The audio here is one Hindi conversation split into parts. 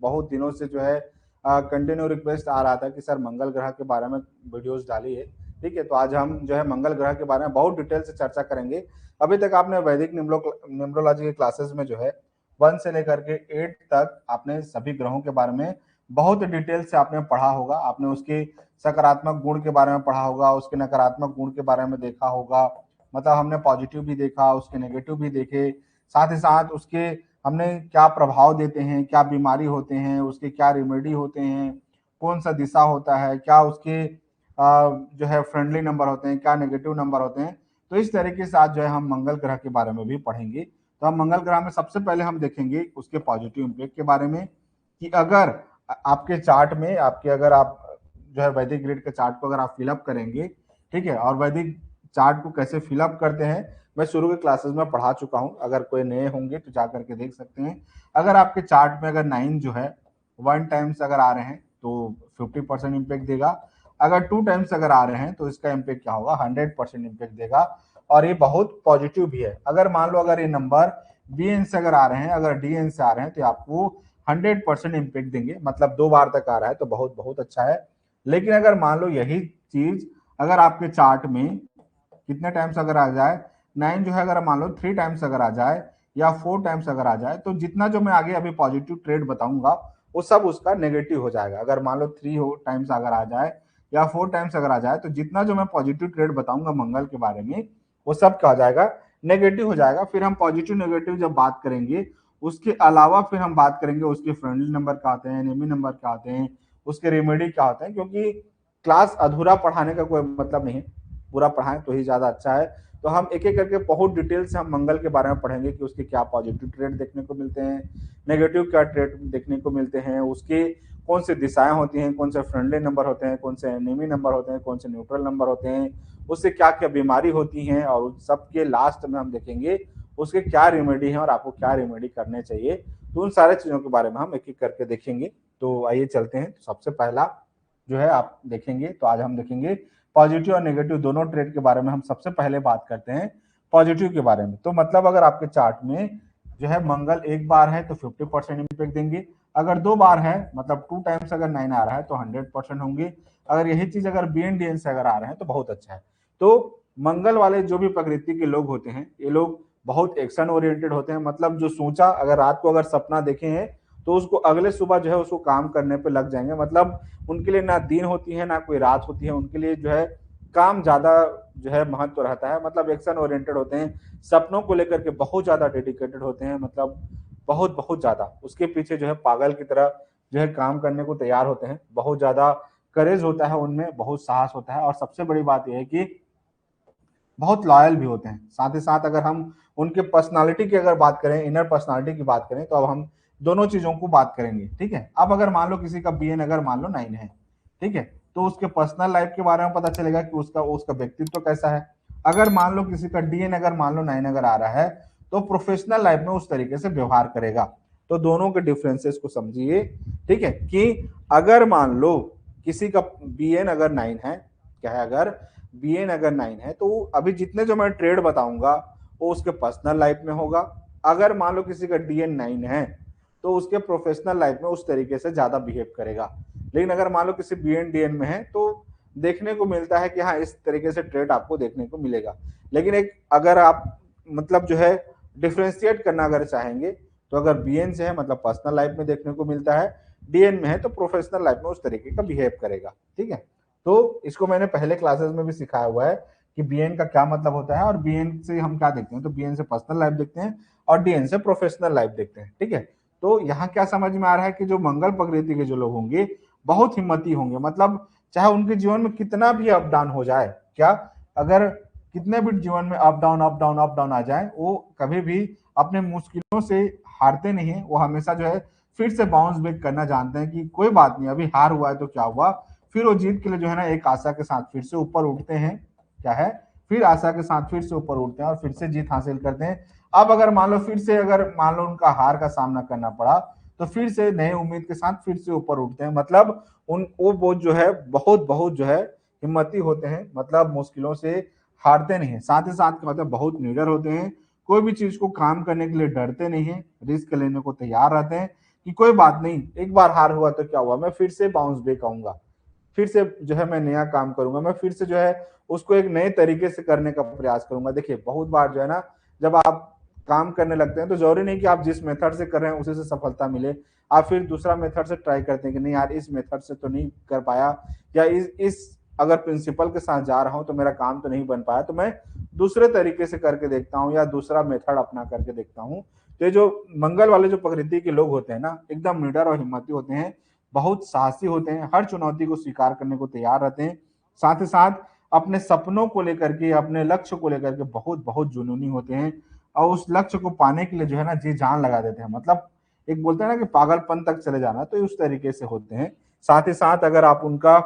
बहुत दिनों से जो है कंटिन्यू रिक्वेस्ट आ रहा था कि सर मंगल ग्रह के बारे में वीडियोस डालिए। ठीक है, तो आज हम जो है मंगल ग्रह के बारे में बहुत डिटेल से चर्चा करेंगे। अभी तक आपने वैदिक न्यूमरोलॉजी के क्लासेस में जो है 1 से लेकर के 8 तक आपने सभी ग्रहों के बारे में बहुत डिटेल से आपने पढ़ा होगा। आपने उसके सकारात्मक गुण के बारे में पढ़ा होगा, उसके नकारात्मक गुण के बारे में देखा होगा। मतलब हमने पॉजिटिव भी देखा, उसके नेगेटिव भी देखे, साथ ही साथ उसके हमने क्या प्रभाव देते हैं, क्या बीमारी होते हैं, उसके क्या रेमेडी होते हैं, कौन सा दिशा होता है, क्या उसके जो है फ्रेंडली नंबर होते हैं, क्या नेगेटिव नंबर होते हैं। तो इस तरीके से आज जो है हम मंगल ग्रह के बारे में भी पढ़ेंगे। तो हम मंगल ग्रह में सबसे पहले हम देखेंगे उसके पॉजिटिव इम्पैक्ट के बारे में, कि अगर आपके चार्ट में आपके अगर आप जो है वैदिक ग्रिड के चार्ट को अगर आप फिलअप करेंगे, ठीक है, और वैदिक चार्ट को कैसे फिलअप करते हैं मैं शुरू के क्लासेस में पढ़ा चुका हूं। अगर कोई नए होंगे तो जा करके देख सकते हैं। अगर आपके चार्ट में अगर 9 जो है 1 टाइम्स अगर आ रहे हैं तो 50% इम्पैक्ट देगा। अगर 2 टाइम्स अगर आ रहे हैं तो इसका इम्पैक्ट क्या होगा, 100% इम्पैक्ट देगा। और ये बहुत पॉजिटिव भी है। अगर मान लो अगर ये नंबर BN से अगर आ रहे हैं, अगर DN से आ रहे हैं तो आपको 100% इम्पैक्ट देंगे। मतलब 2 बार तक आ रहा है तो बहुत बहुत अच्छा है। लेकिन अगर मान लो यही चीज अगर आपके चार्ट में कितने टाइम्स अगर आ जाए, 9 जो है अगर मान लो 3 टाइम्स अगर आ जाए या 4 टाइम्स अगर आ जाए, तो जितना जो मैं आगे अभी पॉजिटिव ट्रेड बताऊंगा वो सब उसका नेगेटिव हो जाएगा। अगर मान लो 3 टाइम्स अगर आ जाए या 4 टाइम्स अगर आ जाए, तो जितना जो मैं पॉजिटिव ट्रेड बताऊंगा मंगल के बारे में वो सब क्या हो जाएगा, नेगेटिव हो जाएगा। फिर हम पॉजिटिव नेगेटिव जब बात करेंगे, उसके अलावा फिर हम बात करेंगे उसके फ्रेंडली नंबर क्या आते हैं, एनिमी नंबर क्या आते हैं, उसके रेमेडी क्या होते हैं। क्योंकि क्लास अधूरा पढ़ाने का कोई मतलब नहीं है, पूरा पढ़ाएं तो ही ज्यादा अच्छा है। तो हम एक एक करके बहुत डिटेल से हम मंगल के बारे में पढ़ेंगे कि उसके क्या पॉजिटिव ट्रेड देखने को मिलते हैं, नेगेटिव क्या ट्रेड देखने को मिलते हैं, उसके कौन से दिशाएं होती हैं, कौन से फ्रेंडली नंबर होते हैं, कौन से एनिमी नंबर होते हैं, कौन से न्यूट्रल नंबर होते हैं, उससे क्या क्या बीमारी होती हैं, और सबके लास्ट में हम देखेंगे उसके क्या रेमेडी है और आपको क्या रेमेडी करने चाहिए। तो उन सारे चीजों के बारे में हम एक एक करके देखेंगे। तो आइए चलते हैं। तो सबसे पहला जो है आप देखेंगे, तो आज हम देखेंगे पॉजिटिव और नेगेटिव दोनों ट्रेड के बारे में। हम सबसे पहले बात करते हैं पॉजिटिव के बारे में। तो मतलब अगर आपके चार्ट में जो है मंगल एक बार है तो 50% इम्पैक्ट देंगे। अगर 2 बार है मतलब 2 टाइम्स अगर 9 आ रहा है तो 100% होंगे। अगर यही चीज अगर BN DN से अगर आ रहे हैं तो बहुत अच्छा है। तो मंगल वाले जो भी प्रकृति के लोग होते हैं, ये लोग बहुत एक्शन ओरिएंटेड होते हैं। मतलब जो सोचा, अगर रात को अगर सपना देखे हैं तो उसको अगले सुबह जो है उसको काम करने पे लग जाएंगे। मतलब उनके लिए ना दिन होती है ना कोई रात होती है, उनके लिए जो है काम ज्यादा जो है महत्व रहता है। मतलब एक्शन ओरिएंटेड होते हैं, सपनों को लेकर के बहुत ज्यादा डेडिकेटेड होते हैं। मतलब बहुत बहुत ज्यादा उसके पीछे जो है पागल की तरह जो है काम करने को तैयार होते हैं। बहुत ज्यादा करेज होता है उनमें, बहुत साहस होता है। और सबसे बड़ी बात यह है कि बहुत लॉयल भी होते हैं। साथ ही साथ अगर हम उनके पर्सनालिटी की अगर बात करें, इनर पर्सनालिटी की बात करें, तो अब हम दोनों चीजों को बात करेंगे। ठीक है, अब अगर मान लो किसी का BN अगर मान लो 9 है, ठीक है, तो उसके पर्सनल लाइफ के बारे में पता चलेगा कि उसका उसका व्यक्तित्व कैसा है। अगर मान लो किसी का DN अगर मान लो 9 अगर आ रहा है तो प्रोफेशनल लाइफ में उस तरीके से व्यवहार करेगा। तो दोनों के डिफरेंसेस को समझिए। ठीक है, कि अगर मान लो किसी का BN अगर 9 है, क्या है, अगर BN अगर 9 है तो अभी जितने जो मैं ट्रेड बताऊंगा वो उसके पर्सनल लाइफ में होगा। अगर मान लो किसी का DN 9 है तो उसके प्रोफेशनल लाइफ में उस तरीके से ज्यादा बिहेव करेगा। लेकिन अगर मान लो किसी BN DN में है तो देखने को मिलता है कि हाँ इस तरीके से ट्रेड आपको देखने को मिलेगा। लेकिन एक अगर आप मतलब जो है डिफ्रेंशिएट करना अगर चाहेंगे, तो अगर BN से है मतलब पर्सनल लाइफ में देखने को मिलता है, DN में है तो प्रोफेशनल लाइफ में उस तरीके का बिहेव करेगा। ठीक है, तो इसको मैंने पहले क्लासेस में भी सिखाया हुआ है कि BN का क्या मतलब होता है और BN से हम क्या देखते हैं। तो BN से पर्सनल लाइफ देखते हैं और DN से प्रोफेशनल लाइफ देखते हैं। ठीक है, तो यहाँ क्या समझ में आ रहा है कि जो मंगल प्रकृति के जो लोग होंगे बहुत हिम्मती होंगे। मतलब चाहे उनके जीवन में कितना भी अप डाउन हो जाए, क्या, अगर कितने भी जीवन में up down up down up down आ जाए, वो कभी भी अपने मुश्किलों से हारते नहीं है। वो हमेशा जो है फिर से बाउंस बैक करना जानते हैं कि कोई बात नहीं, अभी हार हुआ है तो क्या हुआ, फिर वो जीत के लिए जो है ना एक आशा के साथ फिर से ऊपर उठते हैं। क्या है, फिर आशा के साथ फिर से ऊपर उठते हैं और फिर से जीत हासिल करते हैं। अब अगर मान लो फिर से अगर मान लो उनका हार का सामना करना पड़ा तो फिर से नए उम्मीद के साथ फिर से ऊपर उठते हैं। मतलब उन वो जो है बहुत बहुत जो है हिम्मती होते हैं। मतलब मुश्किलों से हारते नहीं है। साथ ही साथ मतलब बहुत निडर होते हैं, कोई भी चीज को काम करने के लिए डरते नहीं है, रिस्क लेने को तैयार रहते हैं। कि कोई बात नहीं, एक बार हार हुआ तो क्या हुआ, मैं फिर से बाउंस बैक आऊंगा, फिर से जो है मैं नया काम करूंगा, मैं फिर से जो है उसको एक नए तरीके से करने का प्रयास करूंगा। देखिए बहुत बार जो है ना, जब आप काम करने लगते हैं तो जरूरी नहीं कि आप जिस मेथड से कर रहे हैं उसी से सफलता मिले, आप फिर दूसरा मेथड से ट्राई करते हैं कि नहीं यार इस मेथड से तो नहीं कर पाया, या इस अगर प्रिंसिपल के साथ जा रहा हूं तो मेरा काम तो नहीं बन पाया, तो मैं दूसरे तरीके से करके देखता हूँ या दूसरा मेथड अपना करके देखता हूँ। तो ये जो मंगल वाले जो प्रकृति के लोग होते हैं ना, एकदम निडर और हिम्मती होते हैं, बहुत साहसी होते हैं, हर चुनौती को स्वीकार करने को तैयार रहते हैं, साथ ही साथ अपने सपनों को लेकर के, अपने लक्ष्य को लेकर के बहुत बहुत जुनूनी होते हैं, और उस लक्ष्य को पाने के लिए जो है ना जी जान लगा देते हैं। मतलब एक बोलते हैं ना कि पागलपन तक चले जाना, तो उस तरीके से होते हैं। साथ ही साथ अगर आप उनका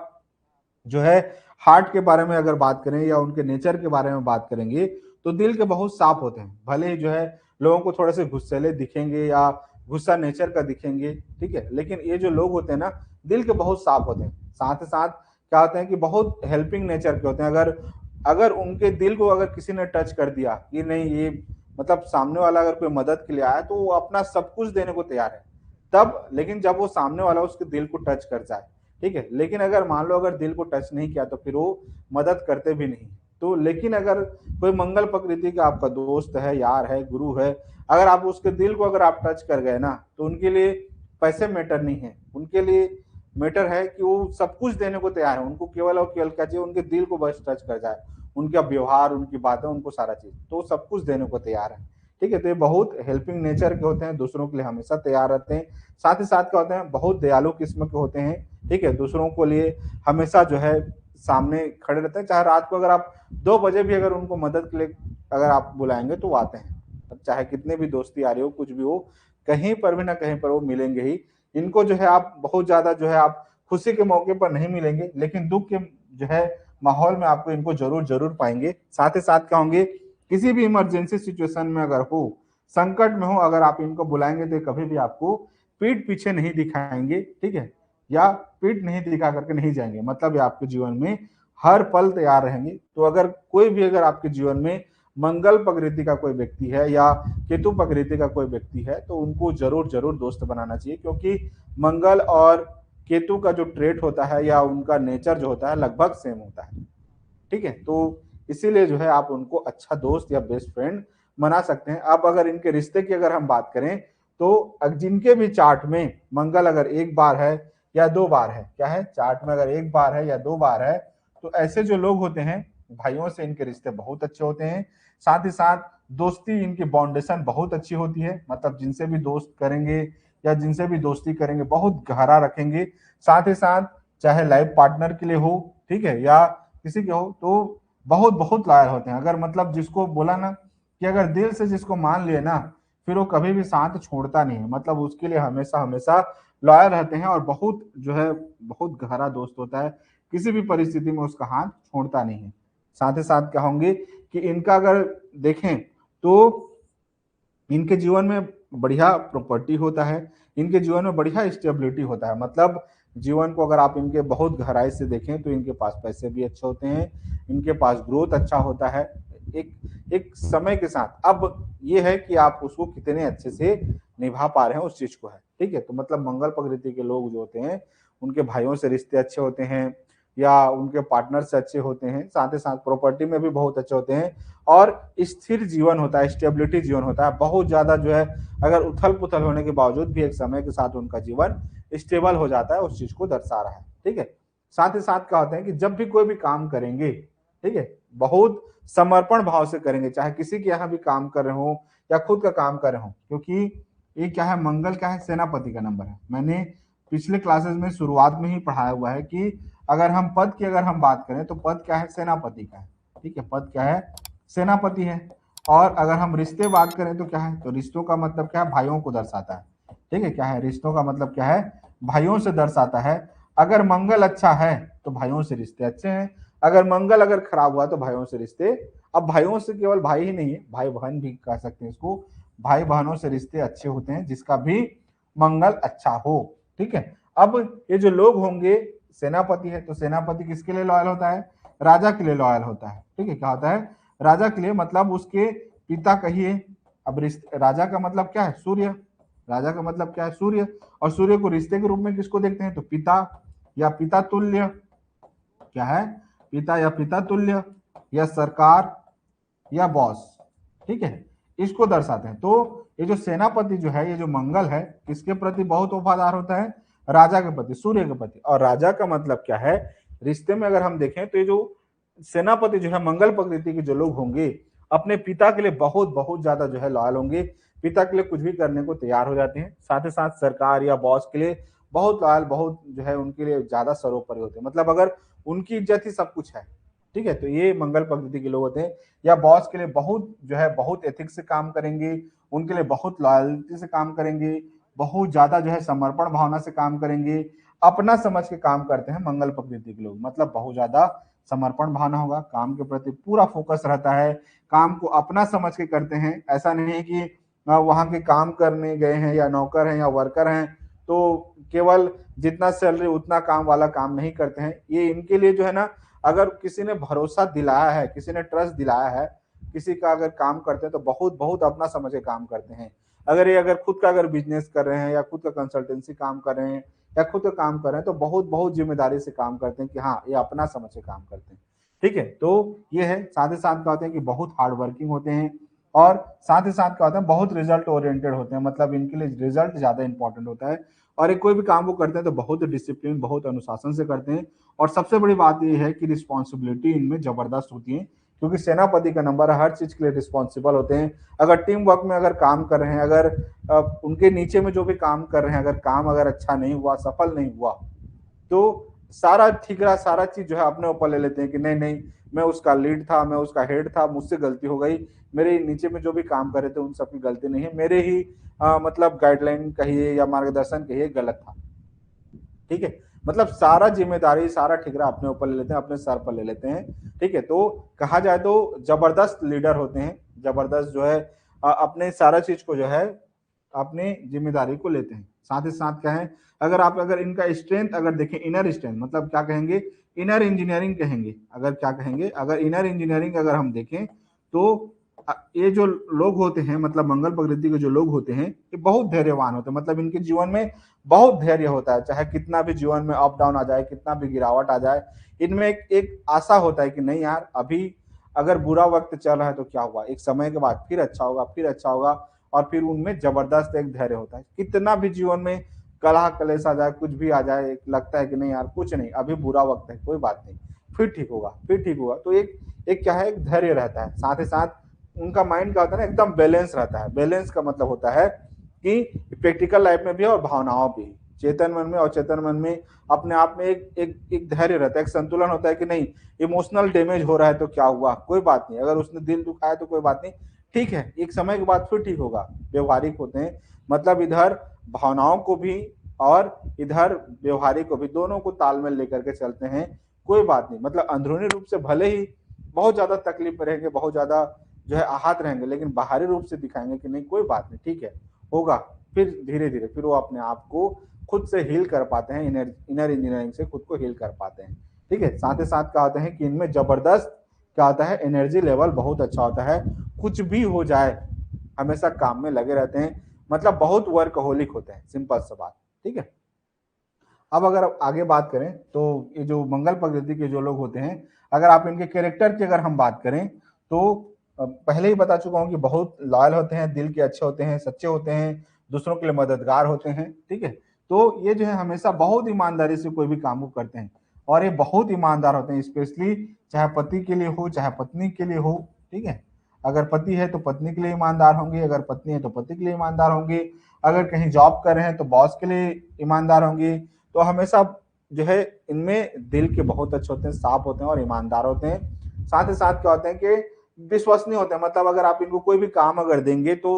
जो है हार्ट के बारे में अगर बात करें या उनके नेचर के बारे में बात करेंगे, तो दिल के बहुत साफ होते हैं, भले ही जो है लोगों को थोड़े से गुस्सैले दिखेंगे या गुस्सा नेचर का दिखेंगे, ठीक है, लेकिन ये जो लोग होते हैं ना, दिल के बहुत साफ होते हैं। साथ ही साथ क्या होते हैं कि बहुत हेल्पिंग नेचर के होते हैं। अगर अगर उनके दिल को अगर किसी ने टच कर दिया कि नहीं ये मतलब सामने वाला अगर कोई मदद के लिए आया तो वो अपना सब कुछ देने को तैयार है, तब लेकिन जब वो सामने वाला उसके दिल को टच कर जाए, ठीक है, लेकिन अगर मान लो अगर दिल को टच नहीं किया तो फिर वो मदद करते भी नहीं। तो लेकिन अगर कोई मंगल प्रकृति का आपका दोस्त है, यार है, गुरु है, अगर आप उसके दिल को अगर आप टच कर गए ना, तो उनके लिए पैसे मैटर नहीं है, उनके लिए मैटर है कि वो सब कुछ देने को तैयार है, उनको केवल और केवल क्या चाहिए, उनके दिल को बस टच कर जाए, उनका व्यवहार, उनकी बातें, उनको सारा चीज, तो सब कुछ देने को तैयार है। ठीक है, तो ये बहुत हेल्पिंग नेचर के होते हैं, दूसरों के लिए हमेशा तैयार रहते हैं। साथ ही साथ क्या होते हैं, बहुत दयालु किस्म के होते हैं, ठीक है, दूसरों को लिए हमेशा जो है सामने खड़े रहते हैं। चाहे रात को अगर आप 2 बजे भी अगर उनको मदद के लिए अगर आप बुलाएंगे तो वो आते हैं, चाहे कितने भी दोस्ती आ रही हो, कुछ भी हो, कहीं पर भी ना कहीं पर वो मिलेंगे ही। इनको जो है आप बहुत ज्यादा जो है आप खुशी के मौके पर नहीं मिलेंगे, लेकिन दुख के जो है माहौल में आपको इनको जरूर जरूर पाएंगे। साथ ही साथ क्या होंगे, किसी भी इमरजेंसी सिचुएशन में अगर हो, संकट में हो, अगर आप इनको बुलाएंगे तो कभी भी आपको पीठ पीछे नहीं दिखाएंगे, ठीक है, या पीठ नहीं दिखा करके नहीं जाएंगे, मतलब ये आपके जीवन में हर पल तैयार रहेंगे। तो अगर कोई भी अगर आपके जीवन में मंगल प्रकृति का कोई व्यक्ति है या केतु प्रकृति का कोई व्यक्ति है, तो उनको जरूर जरूर दोस्त बनाना चाहिए, क्योंकि मंगल और केतु का जो ट्रेट होता है या उनका नेचर जो होता है लगभग सेम होता है, ठीक है। तो इसीलिए जो है आप उनको अच्छा दोस्त या बेस्ट फ्रेंड बना सकते हैं। अब अगर इनके रिश्ते की अगर हम बात करें, तो जिनके भी चार्ट में मंगल अगर एक बार है या 2 बार है, क्या है, चार्ट में अगर एक बार है या 2 बार है, तो ऐसे जो लोग होते हैं, भाइयों से इनके रिश्ते बहुत अच्छे होते हैं। साथ ही साथ दोस्ती, इनकी बाउंडेशन बहुत अच्छी होती है, मतलब जिनसे भी दोस्त करेंगे या जिनसे भी दोस्ती करेंगे बहुत गहरा रखेंगे। साथ ही साथ चाहे लाइफ पार्टनर के लिए हो, ठीक है, या किसी के हो, तो बहुत बहुत लॉयल होते हैं। अगर मतलब जिसको बोला ना कि अगर दिल से जिसको मान लिए ना, फिर वो कभी भी साथ छोड़ता नहीं है, मतलब उसके लिए हमेशा हमेशा लॉयल रहते हैं, और बहुत जो है बहुत गहरा दोस्त होता है, किसी भी परिस्थिति में उसका हाथ छोड़ता नहीं है। साथ ही साथ कहोगे कि इनका अगर देखें तो इनके जीवन में बढ़िया प्रॉपर्टी होता है, इनके जीवन में बढ़िया स्टेबिलिटी होता है, मतलब जीवन को अगर आप इनके बहुत गहराई से देखें तो इनके पास पैसे भी अच्छे होते हैं, इनके पास ग्रोथ अच्छा होता है एक एक समय के साथ। अब ये है कि आप उसको कितने अच्छे से निभा पा रहे हैं उस चीज को है, ठीक है। तो मतलब मंगल प्रकृति के लोग जो होते हैं, उनके भाइयों से रिश्ते अच्छे होते हैं या उनके पार्टनर से अच्छे होते हैं, साथ ही साथ प्रॉपर्टी में भी बहुत अच्छे होते हैं, और स्थिर जीवन होता है, स्टेबिलिटी जीवन होता है। बहुत ज्यादा जो है अगर उथल पुथल होने के बावजूद भी एक समय के साथ उनका जीवन स्टेबल हो जाता है, उस चीज को दर्शा रहा है, ठीक है। साथ ही साथ क्या होता है कि जब भी कोई भी काम करेंगे, ठीक है, बहुत समर्पण भाव से करेंगे, चाहे किसी के यहाँ भी काम कर रहे हो या खुद का काम कर रहे हो, क्योंकि ये क्या है, मंगल क्या है, सेनापति का नंबर है। मैंने पिछले क्लासेस में शुरुआत में ही पढ़ाया हुआ है कि अगर हम पद की अगर हम बात करें तो पद क्या है, सेनापति का है, ठीक है, पद क्या है, सेनापति है। और अगर हम रिश्ते बात करें तो क्या है, तो रिश्तों का मतलब क्या है, भाइयों को दर्शाता है, ठीक है, क्या है, रिश्तों का मतलब क्या है, भाइयों से दर्शाता है। अगर मंगल अच्छा है तो भाइयों से रिश्ते अच्छे हैं, अगर मंगल अगर खराब हुआ तो भाइयों से रिश्ते, अब भाइयों से केवल भाई ही नहीं है, भाई बहन भी कह सकते हैं इसको, भाई बहनों से रिश्ते अच्छे होते हैं जिसका भी मंगल अच्छा हो, ठीक है। अब ये जो लोग होंगे, सेनापति है तो सेनापति किसके लिए लॉयल होता है, राजा के लिए लॉयल होता है, ठीक है, क्या होता है, राजा के लिए, मतलब उसके पिता कहिए। अब राजा का मतलब क्या है, सूर्य, राजा का मतलब क्या है? सूर्य। और सूर्य को रिश्ते के रूप में किसको देखते हैं? तो पिता या पिता तुल्य, क्या है? पिता या पिता तुल्य, या सरकार या बॉस, ठीक है, इसको दर्शाते हैं। तो ये जो सेनापति जो है, ये जो मंगल है, किसके प्रति बहुत वफादार होता है? राजा के प्रति, सूर्य के प्रति। और राजा का मतलब क्या है? रिश्ते में अगर हम देखें तो ये जो सेनापति जो है, मंगल प्रकृति के जो लोग होंगे, अपने पिता के लिए बहुत बहुत ज्यादा जो है लॉयल होंगे, पिता के लिए कुछ भी करने को तैयार हो जाते हैं। साथ ही साथ सरकार या बॉस के लिए बहुत लॉयल, बहुत जो है उनके लिए ज्यादा सर्वोपरि होते हैं। मतलब अगर उनकी इज्जत ही सब कुछ है, ठीक है, तो ये मंगल प्रकृति के लोग होते हैं। या बॉस के लिए बहुत जो है बहुत एथिक्स से काम करेंगे, उनके लिए बहुत लॉयल्टी से काम करेंगे, बहुत ज्यादा जो है समर्पण भावना से काम करेंगे, अपना समझ के काम करते हैं मंगल प्रकृति के लोग। मतलब बहुत ज्यादा समर्पण भावना होगा, काम के प्रति पूरा फोकस रहता है, काम को अपना समझ के करते हैं। ऐसा नहीं है कि वहां के काम करने गए हैं या नौकर हैं या वर्कर हैं तो केवल जितना सैलरी उतना काम वाला काम नहीं करते हैं। ये इनके लिए जो है ना, अगर किसी ने भरोसा दिलाया है, किसी ने ट्रस्ट दिलाया है, किसी का अगर काम करते हैं तो बहुत बहुत अपना समझ के काम करते हैं। अगर खुद का अगर बिजनेस कर रहे हैं या खुद का कंसल्टेंसी काम कर रहे हैं या खुद का काम कर रहे हैं तो बहुत बहुत जिम्मेदारी से काम करते हैं कि हाँ ये अपना समझ के काम करते हैं, ठीक है। तो ये है, साथ ही साथ क्या होते हैं कि बहुत हार्ड वर्किंग होते हैं, और साथ ही साथ क्या होता है बहुत रिजल्ट ओरिएंटेड होते हैं। मतलब इनके लिए रिजल्ट ज्यादा इंपॉर्टेंट होता है, और एक कोई भी काम वो करते हैं तो बहुत डिसिप्लिन, बहुत अनुशासन से करते हैं। और सबसे बड़ी बात यह है कि रिस्पॉन्सिबिलिटी इनमें जबरदस्त होती है, क्योंकि सेनापति का नंबर हर चीज के लिए रिस्पॉन्सिबल होते हैं। अगर टीम वर्क में अगर काम कर रहे हैं, अगर उनके नीचे में जो भी काम कर रहे हैं, अगर काम अगर अच्छा नहीं हुआ, सफल नहीं हुआ, तो सारा ठिकरा, सारा चीज जो है अपने ऊपर ले लेते हैं कि नहीं नहीं, मैं उसका लीड था, मैं उसका हेड था, मुझसे गलती हो गई, मेरे नीचे में जो भी काम कर रहे थे उन सबकी गलती नहीं है, मेरे ही मतलब गाइडलाइन कहिए या मार्गदर्शन कहिए गलत था, ठीक है। मतलब सारा जिम्मेदारी, सारा ठिकरा अपने ऊपर ले लेते हैं, अपने सर पर ले लेते हैं, ठीक है। तो कहा जाए तो जबरदस्त लीडर होते हैं, जबरदस्त जो है अपने सारा चीज को जो है अपनी जिम्मेदारी को लेते हैं। साथ ही साथ क्या है, अगर इनका स्ट्रेंथ अगर देखें, इनर स्ट्रेंथ मतलब क्या कहेंगे? इनर इंजीनियरिंग कहेंगे। अगर क्या कहेंगे? अगर इनर इंजीनियरिंग अगर हम देखें तो ये जो लोग होते हैं, मतलब मंगल प्रकृति के जो लोग होते हैं, ये बहुत धैर्यवान होते हैं। मतलब इनके जीवन में बहुत धैर्य होता है, चाहे कितना भी जीवन में अप डाउन आ जाए, कितना भी गिरावट आ जाए, इनमें एक आशा होता है कि नहीं यार, अभी अगर बुरा वक्त चल रहा है तो क्या हुआ, एक समय के बाद फिर अच्छा होगा, फिर अच्छा होगा। और फिर उनमें जबरदस्त एक धैर्य होता है, कितना भी जीवन में कलह कलेश आ जाए, कुछ भी आ जाए, लगता है कि नहीं यार कुछ नहीं, अभी बुरा वक्त है, कोई बात नहीं, फिर ठीक होगा, फिर ठीक होगा। तो एक एक क्या है, एक धैर्य रहता है। साथ ही साथ उनका माइंड क्या होता है ना, एकदम बैलेंस रहता है। बैलेंस का मतलब होता है कि प्रैक्टिकल लाइफ में भी और भावनाओं भी, चेतन मन में और चेतन मन में अपने आप में एक एक एक धैर्य रहता है, एक संतुलन होता है कि नहीं, इमोशनल डैमेज हो रहा है तो क्या हुआ, कोई बात नहीं, अगर उसने दिल दुखाया तो कोई बात नहीं, ठीक है, एक समय के बाद फिर ठीक होगा। व्यवहारिक होते हैं, मतलब इधर भावनाओं को भी और इधर व्यवहारिक को भी, दोनों को तालमेल लेकर के चलते हैं। कोई बात नहीं, मतलब अंदरूनी रूप से भले ही बहुत ज्यादा तकलीफ में रहेंगे, बहुत ज्यादा जो है आहत रहेंगे, लेकिन बाहरी रूप से दिखाएंगे कि नहीं कोई बात नहीं, ठीक है, होगा। फिर धीरे धीरे फिर वो अपने आप को खुद से हील कर पाते हैं, इनर इंजीनियरिंग से खुद को हील कर पाते हैं, ठीक है। साथ ही साथ क्या होता है कि इनमें जबरदस्त क्या होता है, एनर्जी लेवल बहुत अच्छा होता है, कुछ भी हो जाए हमेशा काम में लगे रहते हैं। मतलब बहुत वर्कहोलिक होते हैं, सिंपल सा बात, ठीक है। अब अगर आगे बात करें तो ये जो मंगल प्रकृति के जो लोग होते हैं, अगर आप इनके कैरेक्टर की अगर हम बात करें तो पहले ही बता चुका हूं कि बहुत लॉयल होते हैं, दिल के अच्छे होते हैं, सच्चे होते हैं, दूसरों के लिए मददगार होते हैं, ठीक है। तो ये जो है हमेशा बहुत ईमानदारी से कोई भी काम को करते हैं, और ये बहुत ईमानदार होते हैं, स्पेशली चाहे पति के लिए हो चाहे पत्नी के लिए हो, ठीक है। अगर पति है तो पत्नी के लिए ईमानदार होंगे, अगर पत्नी है तो पति के लिए ईमानदार होंगे, अगर कहीं जॉब कर रहे हैं तो बॉस के लिए ईमानदार होंगे। तो हमेशा जो है इनमें दिल के बहुत अच्छे होते हैं, साफ होते हैं और ईमानदार होते हैं। साथ ही साथ क्या होते हैं कि विश्वसनीय होते हैं, मतलब अगर आप इनको कोई भी काम अगर देंगे तो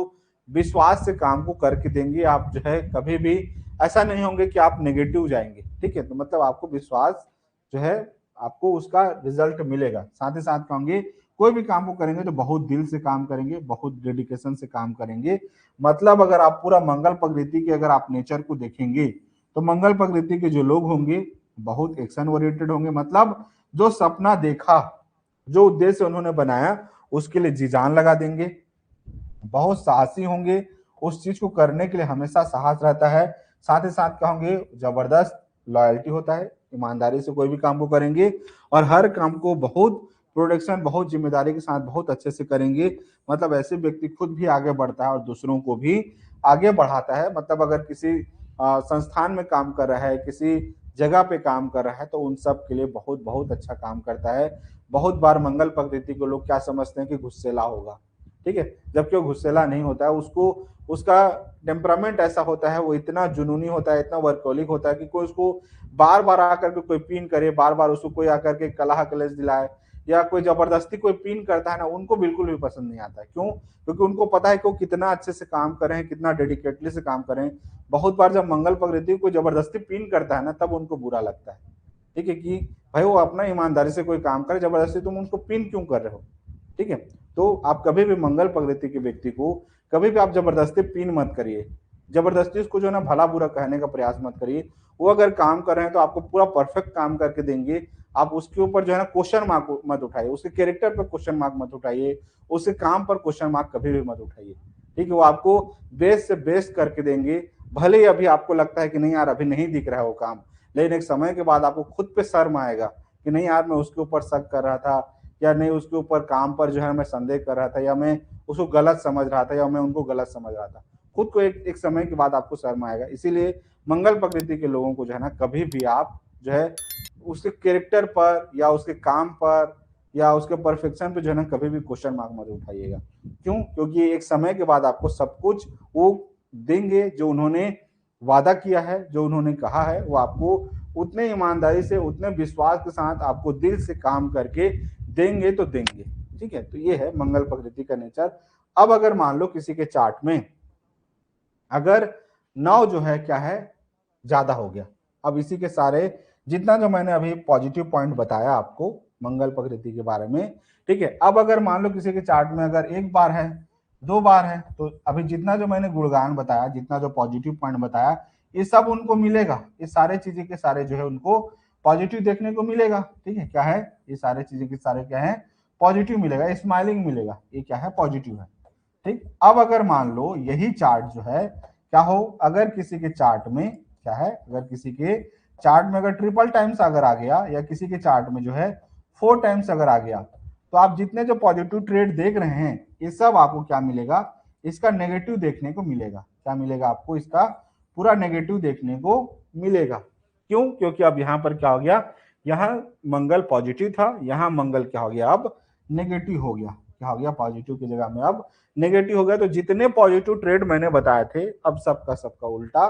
विश्वास से काम को करके देंगे। आप जो है कभी भी ऐसा नहीं होंगे कि आप नेगेटिव जाएंगे, ठीक है। तो मतलब आपको विश्वास जो है, आपको उसका रिजल्ट मिलेगा। साथ ही साथ कहोंगे कोई भी काम को करेंगे तो बहुत दिल से काम करेंगे, बहुत डेडिकेशन से काम करेंगे। मतलब अगर आप पूरा मंगल प्रकृति के अगर आप नेचर को देखेंगे तो मंगल प्रकृति के जो लोग होंगे बहुत एक्शन ओरिएंटेड होंगे। मतलब जो सपना देखा, जो उद्देश्य उन्होंने बनाया, उसके लिए जी जान लगा देंगे, बहुत साहसी होंगे उस चीज को करने के लिए हमेशा साहस रहता है। साथ ही साथ क्या होंगे, जबरदस्त लॉयल्टी होता है, ईमानदारी से कोई भी काम को करेंगे और हर काम को बहुत प्रोडक्शन, बहुत जिम्मेदारी के साथ बहुत अच्छे से करेंगे। मतलब ऐसे व्यक्ति खुद भी आगे बढ़ता है और दूसरों को भी आगे बढ़ाता है। मतलब अगर किसी संस्थान में काम कर रहा है, किसी जगह पे काम कर रहा है, तो उन सब के लिए बहुत बहुत अच्छा काम करता है। बहुत बार मंगल प्रकृति को लोग क्या समझते हैं कि गुस्सेला होगा, ठीक है, जबकि वो गुस्सेला नहीं होता है। उसको उसका टेम्परामेंट ऐसा होता है, वो इतना जुनूनी होता है, इतना वर्कोलिक होता है कि कोई उसको बार बार आकर के कोई पीन करे, बार बार उसको कोई आकर के कलह कलेश दिलाए या कोई जबरदस्ती कोई पीन करता है ना, उनको बिल्कुल भी पसंद नहीं आता है। क्यों? क्योंकि उनको पता है कि वो कितना अच्छे से काम कर रहे हैं, कितना डेडिकेटली से काम कर रहे हैं। बहुत बार जब मंगल प्रकृति को जबरदस्ती पीन करता है ना, तब उनको बुरा लगता है, ठीक है, कि भाई वो अपना ईमानदारी से कोई काम करे, जबरदस्ती तुम उनको पिन क्यों कर रहे हो, ठीक है। तो आप कभी भी मंगल प्रकृति के व्यक्ति को कभी भी आप जबरदस्ती पिन मत करिए, जबरदस्ती उसको जो है ना भला बुरा कहने का प्रयास मत करिए। वो अगर काम कर रहे हैं तो आपको पूरा परफेक्ट काम करके देंगे। आप उसके ऊपर जो है ना क्वेश्चन मार्क मत उठाइए, उसके कैरेक्टर पर क्वेश्चन मार्क मत उठाइए, उसके काम पर क्वेश्चन मार्क कभी भी मत उठाइए, ठीक है। वो आपको बेस्ट से बेस्ट करके देंगे। भले ही अभी आपको लगता है कि नहीं यार अभी नहीं दिख रहा है वो काम, लेकिन एक समय के बाद आपको खुद पे शर्म आएगा कि नहीं यार मैं उसके ऊपर शक कर रहा था, या नहीं उसके ऊपर काम पर जो है मैं संदेह कर रहा था, या मैं उसको गलत समझ रहा था, या मैं उनको गलत समझ रहा था। खुद को एक समय के बाद आपको शर्म आएगा। इसीलिए मंगल प्रकृति के लोगों को जो है ना कभी भी आप जो है उसके कैरेक्टर पर या उसके काम पर या उसके परफेक्शन पे जो है ना कभी भी क्वेश्चन मार्क मत उठाइएगा। क्यों? क्योंकि एक समय के बाद आपको सब कुछ वो देंगे जो उन्होंने वादा किया है, जो उन्होंने कहा है, वो आपको उतने ईमानदारी से, उतने विश्वास के साथ आपको दिल से काम करके देंगे तो देंगे, ठीक है। तो ये है मंगल प्रकृति का नेचर। अब अगर मान लो किसी के चार्ट में अगर 9 जो है क्या है ज्यादा हो गया, अब इसी के सारे जितना जो मैंने अभी पॉजिटिव पॉइंट बताया आपको मंगल प्रकृति के बारे में, ठीक है। अब अगर मान लो किसी के चार्ट में अगर एक बार है, 2 बार है, तो अभी जितना जो मैंने गुणगान बताया, जितना जो पॉजिटिव पॉइंट बताया, ये सब उनको मिलेगा। ये सारे चीजें के सारे जो है उनको पॉजिटिव देखने को मिलेगा, ठीक है। क्या है? ये सारे चीजें के सारे क्या है? पॉजिटिव मिलेगा, स्माइलिंग मिलेगा, ये क्या है? पॉजिटिव है, ठीक। अब अगर मान लो यही चार्ट जो है क्या हो, अगर किसी के चार्ट में क्या है, अगर किसी के चार्ट में अगर ट्रिपल टाइम्स अगर आ गया, या किसी के चार्ट में जो है 4 टाइम्स अगर आ गया, तो आप जितने जो पॉजिटिव ट्रेड देख रहे हैं ये सब आपको क्या मिलेगा? इसका नेगेटिव देखने को मिलेगा। क्या मिलेगा आपको? इसका पूरा नेगेटिव देखने को मिलेगा। क्यों? क्योंकि अब यहाँ पर क्या हो गया, यहाँ मंगल पॉजिटिव था, यहाँ मंगल क्या हो गया, अब नेगेटिव हो गया। क्या हो गया? पॉजिटिव की जगह में अब नेगेटिव हो गया। तो जितने पॉजिटिव ट्रेड मैंने बताए थे अब सबका सबका उल्टा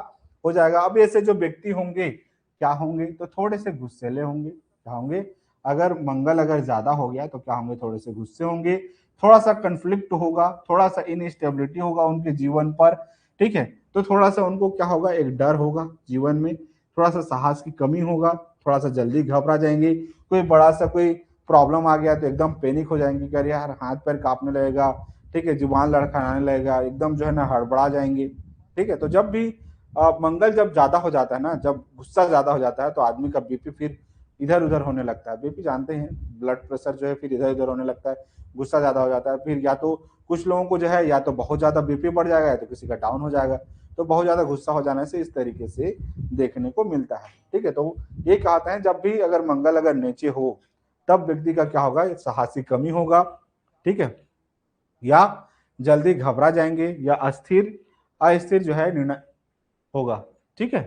हो जाएगा। अब ऐसे जो व्यक्ति होंगे क्या होंगे? तो थोड़े से गुस्सेले होंगे। क्या होंगे? अगर मंगल अगर ज्यादा हो गया तो क्या होंगे? थोड़े से गुस्से होंगे, थोड़ा सा कंफ्लिक्ट होगा, थोड़ा सा इनस्टेबिलिटी होगा उनके जीवन पर, ठीक है। तो थोड़ा सा उनको क्या होगा? एक डर होगा जीवन में, थोड़ा सा साहस की कमी होगा, थोड़ा सा जल्दी घबरा जाएंगे। कोई बड़ा सा कोई प्रॉब्लम आ गया तो एकदम पैनिक हो जाएंगे, कि यार हाथ पैर कांपने लगेगा, ठीक है, जुबान लड़खड़ाने लगेगा, एकदम जो है ना हड़बड़ा जाएंगे, ठीक है। तो जब भी मंगल जब ज्यादा हो जाता है ना, जब गुस्सा ज्यादा हो जाता है, तो आदमी का बीपी फिर इधर उधर होने लगता है। बीपी जानते हैं, ब्लड प्रेशर जो है फिर इधर उधर होने लगता है, गुस्सा ज्यादा हो जाता है। फिर या तो कुछ लोगों को जो है या तो बहुत ज्यादा बीपी बढ़ जाएगा, या तो किसी का डाउन हो जाएगा। तो बहुत ज्यादा गुस्सा हो जाने से इस तरीके से देखने को मिलता है, ठीक है। तो ये कहते हैं जब भी अगर मंगल अगर नीचे हो तब व्यक्ति का क्या होगा? साहस की कमी होगा, ठीक है, या जल्दी घबरा जाएंगे, या अस्थिर अस्थिर जो है निर्णय होगा, ठीक है।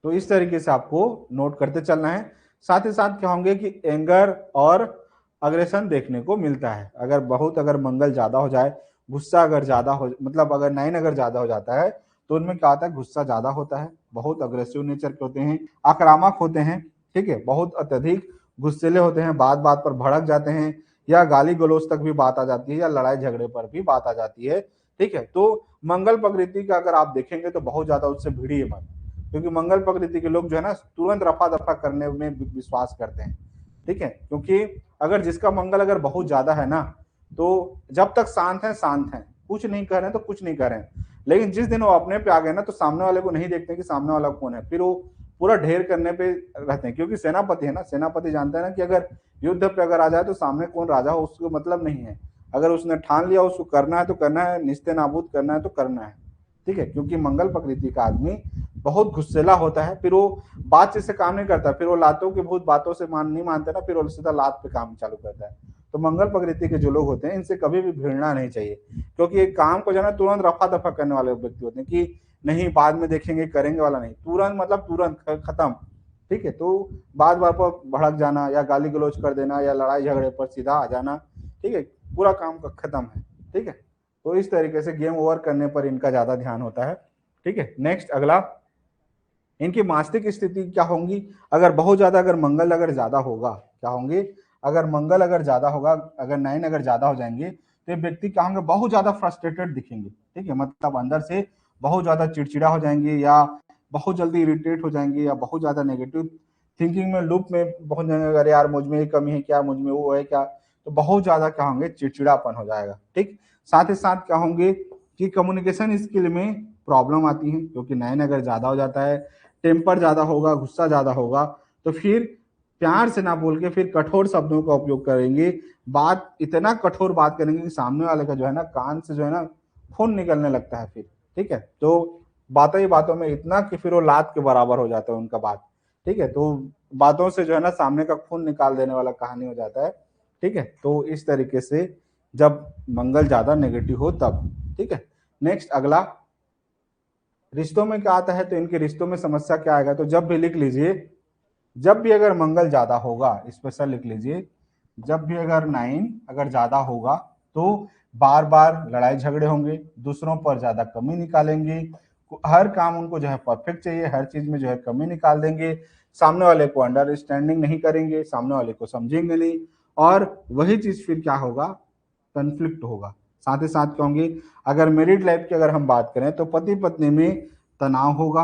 तो इस तरीके से आपको नोट करते चलना है। साथ ही साथ क्या होंगे कि एंगर और अग्रेशन देखने को मिलता है। अगर बहुत अगर मंगल ज्यादा हो जाए, गुस्सा अगर ज्यादा हो, मतलब अगर 9 अगर ज्यादा हो जाता है, तो उनमें क्या होता है? गुस्सा ज्यादा होता है, बहुत अग्रेसिव नेचर के होते हैं, आक्रामक होते हैं, ठीक है, बहुत अत्यधिक गुस्सेले होते हैं, बात बात पर भड़क जाते हैं, या गाली गलौज तक भी बात आ जाती है, या लड़ाई झगड़े पर भी बात आ जाती है, ठीक है। तो मंगल प्रकृति का अगर आप देखेंगे तो बहुत ज्यादा उससे भिड़िए मत, क्योंकि मंगल प्रकृति के लोग जो है ना तुरंत रफा दफा करने में विश्वास करते हैं, ठीक है। क्योंकि अगर जिसका मंगल अगर बहुत ज्यादा है ना, तो जब तक शांत है शांत है, कुछ नहीं कर रहे हैं तो कुछ नहीं कर रहे हैं। लेकिन जिस दिन वो अपने पे आ गए ना, तो सामने वाले को नहीं देखते कि सामने वाला कौन है, फिर वो पूरा ढेर करने पे रहते हैं। क्योंकि सेनापति है ना, सेनापति जानते हैं ना कि अगर युद्ध पे अगर आ जाए तो सामने कौन राजा हो उसको मतलब नहीं है। अगर उसने ठान लिया उसको करना है तो करना है, निस्ते नाबूद करना है तो करना है, ठीक है। क्योंकि मंगल प्रकृति का आदमी बहुत गुस्सेला होता है, फिर वो बातचीत से काम नहीं करता, फिर वो लातों की भूत बातों से नहीं मानते ना, फिर वो सीधा लात पे काम चालू करता है। तो मंगल प्रकृति के जो लोग होते हैं इनसे कभी भी भिड़ना नहीं चाहिए, क्योंकि एक काम को जो है ना तुरंत रफा दफा करने वाले व्यक्ति होते हैं कि नहीं बाद में देखेंगे करेंगे वाला नहीं, तुरंत मतलब तुरंत खत्म, ठीक है। तो बात बात पर भड़क जाना या गाली गलौज कर देना या लड़ाई झगड़े पर सीधा आ जाना, ठीक है, पूरा काम का खत्म है, ठीक है। तो इस तरीके से गेम ओवर करने पर इनका ज्यादा ध्यान होता है, ठीक है। नेक्स्ट अगला, इनकी मानसिक स्थिति क्या होंगी अगर बहुत ज्यादा, अगर मंगल अगर ज्यादा होगा, क्या होंगे अगर मंगल अगर ज्यादा होगा, अगर 9 अगर ज्यादा हो जाएंगे तो ये व्यक्ति क्या होंगे, बहुत ज्यादा फ्रस्ट्रेटेड दिखेंगे, ठीक है। मतलब अंदर से बहुत ज्यादा चिड़चिड़ा हो जाएंगे या बहुत जल्दी इरिटेट हो जाएंगे या बहुत ज्यादा नेगेटिव थिंकिंग में लूप में पहुंच जाएंगे, अगर यार मुझ में ये कमी है क्या, मुझ में वो है क्या, तो बहुत ज्यादा क्या होंगे, चिड़चिड़ापन हो जाएगा, ठीक। साथ ही साथ क्या होंगे कि कम्युनिकेशन स्किल में प्रॉब्लम आती है, क्योंकि 9 अगर ज्यादा हो जाता है, टेम्पर ज्यादा होगा, गुस्सा ज्यादा होगा, तो फिर प्यार से ना बोल के फिर कठोर शब्दों का उपयोग करेंगे, बात इतना कठोर बात करेंगे कि सामने वाले का जो है ना कान से जो है ना खून निकलने लगता है फिर, ठीक है। तो बातों ही बातों में इतना कि फिर वो लात के बराबर हो जाता है उनका बात, ठीक है। तो बातों से जो है ना सामने का खून निकाल देने वाला कहानी हो जाता है, ठीक है। तो इस तरीके से जब मंगल ज्यादा नेगेटिव हो तब, ठीक है। नेक्स्ट अगला, रिश्तों में क्या आता है, तो इनके रिश्तों में समस्या क्या आएगा, तो जब भी लिख लीजिए, जब भी अगर मंगल ज्यादा होगा, स्पेशल लिख लीजिए, जब भी अगर 9 अगर ज्यादा होगा तो बार बार लड़ाई झगड़े होंगे, दूसरों पर ज्यादा कमी निकालेंगे, हर काम उनको जो है परफेक्ट चाहिए, हर चीज में जो है कमी निकाल देंगे, सामने वाले को अंडरस्टैंडिंग नहीं करेंगे, सामने वाले को समझेंगे नहीं, और वही चीज फिर क्या होगा, कंफ्लिक्ट होगा। साथ ही साथ कहोंगे अगर मैरिड लाइफ की अगर हम बात करें तो पति पत्नी में तनाव होगा।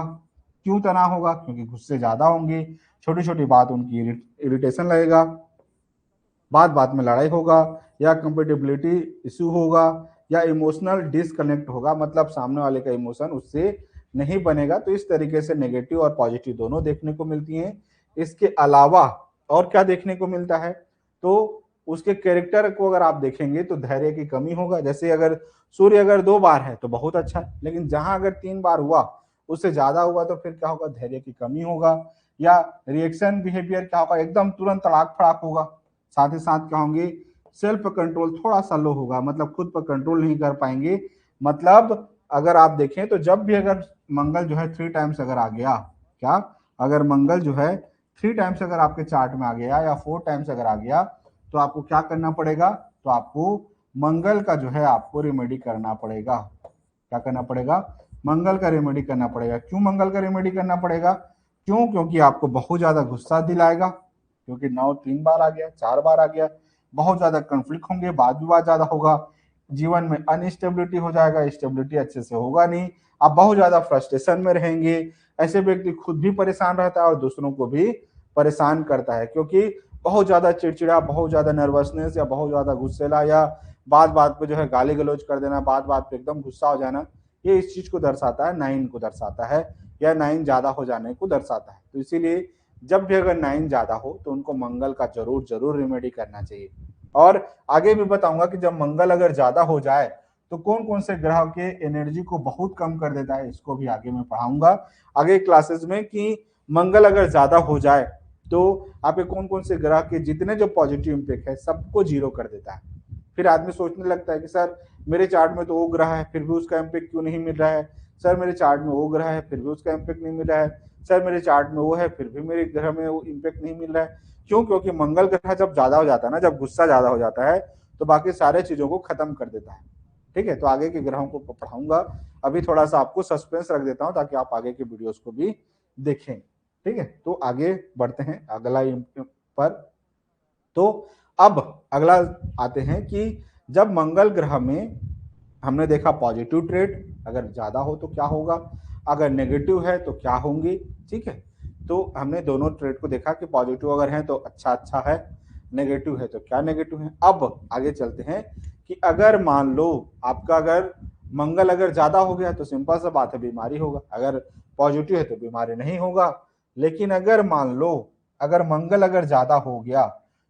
क्यों तनाव होगा, क्योंकि गुस्से ज्यादा होंगे, छोटी छोटी बात उनकी इरिटेशन लगेगा, बात बात में लड़ाई होगा, या कंपेटिबिलिटी इशू होगा, या इमोशनल डिसकनेक्ट होगा, मतलब सामने वाले का इमोशन उससे नहीं बनेगा। तो इस तरीके से नेगेटिव और पॉजिटिव दोनों देखने को मिलती हैं। इसके अलावा और क्या देखने को मिलता है, तो उसके कैरेक्टर को अगर आप देखेंगे तो धैर्य की कमी होगा। जैसे अगर सूर्य अगर 2 बार है तो बहुत अच्छा है, लेकिन जहां अगर 3 बार हुआ, उससे ज्यादा हुआ, तो फिर क्या होगा, धैर्य की कमी होगा, या रिएक्शन बिहेवियर क्या होगा, एकदम तुरंत तड़ाक फड़ाक होगा। साथ ही साथ क्या होंगे, सेल्फ कंट्रोल थोड़ा सा लो होगा, मतलब खुद पर कंट्रोल नहीं कर पाएंगे। मतलब अगर आप देखें तो जब भी अगर मंगल जो है 3 टाइम्स अगर आ गया, क्या, अगर मंगल जो है 3 टाइम्स अगर आपके चार्ट में आ गया या 4 टाइम्स अगर आ गया, तो आपको क्या करना पड़ेगा, तो आपको मंगल का जो है आपको रेमेडी करना पड़ेगा। क्या करना पड़ेगा, मंगल का रेमेडी करना पड़ेगा। क्यों मंगल का रेमेडी करना पड़ेगा, क्यों, क्योंकि आपको बहुत ज्यादा गुस्सा दिलाएगा, क्योंकि 9 3 बार आ गया, 4 बार आ गया, बहुत ज्यादा कंफ्लिक्ट होंगे, वाद विवाद ज्यादा होगा, जीवन में अनस्टेबिलिटी हो जाएगा, स्टेबिलिटी अच्छे से होगा नहीं, आप बहुत ज्यादा फ्रस्ट्रेशन में रहेंगे। ऐसे व्यक्ति खुद भी परेशान रहता है और दूसरों को भी परेशान करता है, क्योंकि बहुत ज्यादा चिड़चिड़ा, बहुत ज्यादा नर्वसनेस, या बहुत ज्यादा गुस्सेला, या बात बात पे जो है गाली गलौज कर देना, बात बात पे एकदम गुस्सा हो जाना, ये इस चीज को दर्शाता है, 9 को दर्शाता है, या 9 ज्यादा हो जाने को दर्शाता है। तो इसीलिए जब भी अगर 9 ज्यादा हो तो उनको मंगल का जरूर जरूर रेमेडी करना चाहिए। और आगे भी बताऊंगा कि जब मंगल अगर ज्यादा हो जाए तो कौन कौन से ग्रह के एनर्जी को बहुत कम कर देता है, इसको भी आगे मैं पढ़ाऊंगा आगे क्लासेस में, कि मंगल अगर ज्यादा हो जाए तो आपके कौन कौन से ग्रह के जितने जो पॉजिटिव इंपैक्ट है सबको जीरो कर देता है। फिर आदमी सोचने लगता है कि सर मेरे चार्ट में तो वो ग्रह है फिर भी उसका इम्पैक्ट क्यों नहीं मिल रहा है, सर मेरे चार्ट में वो ग्रह है फिर भी उसका इम्पैक्ट नहीं मिल रहा है, सर मेरे चार्ट में वो है फिर भी मेरे ग्रह में वो इम्पैक्ट नहीं मिल रहा है। क्यों, क्योंकि मंगल ग्रह जब ज्यादा हो जाता है ना, जब गुस्सा ज्यादा हो जाता है तो बाकी सारे चीजों को खत्म कर देता है। ठीक है, तो आगे के ग्रहों को पढ़ाऊंगा, अभी थोड़ा सा आपको सस्पेंस रख देता हूं ताकि आप आगे के वीडियोस को भी देखें। ठीक है, तो आगे बढ़ते हैं अगला पर। तो अब अगला आते हैं कि जब मंगल ग्रह में हमने देखा पॉजिटिव ट्रेड अगर ज्यादा हो तो क्या होगा, अगर नेगेटिव है तो क्या होंगे। ठीक है, तो हमने दोनों ट्रेड को देखा कि पॉजिटिव अगर है तो अच्छा अच्छा है, नेगेटिव है तो क्या नेगेटिव है। अब आगे चलते हैं कि अगर मान लो आपका अगर मंगल अगर ज्यादा हो गया तो सिंपल सा बात है बीमारी होगा, अगर पॉजिटिव है तो बीमारी नहीं होगा। लेकिन अगर मान लो अगर मंगल अगर ज्यादा हो गया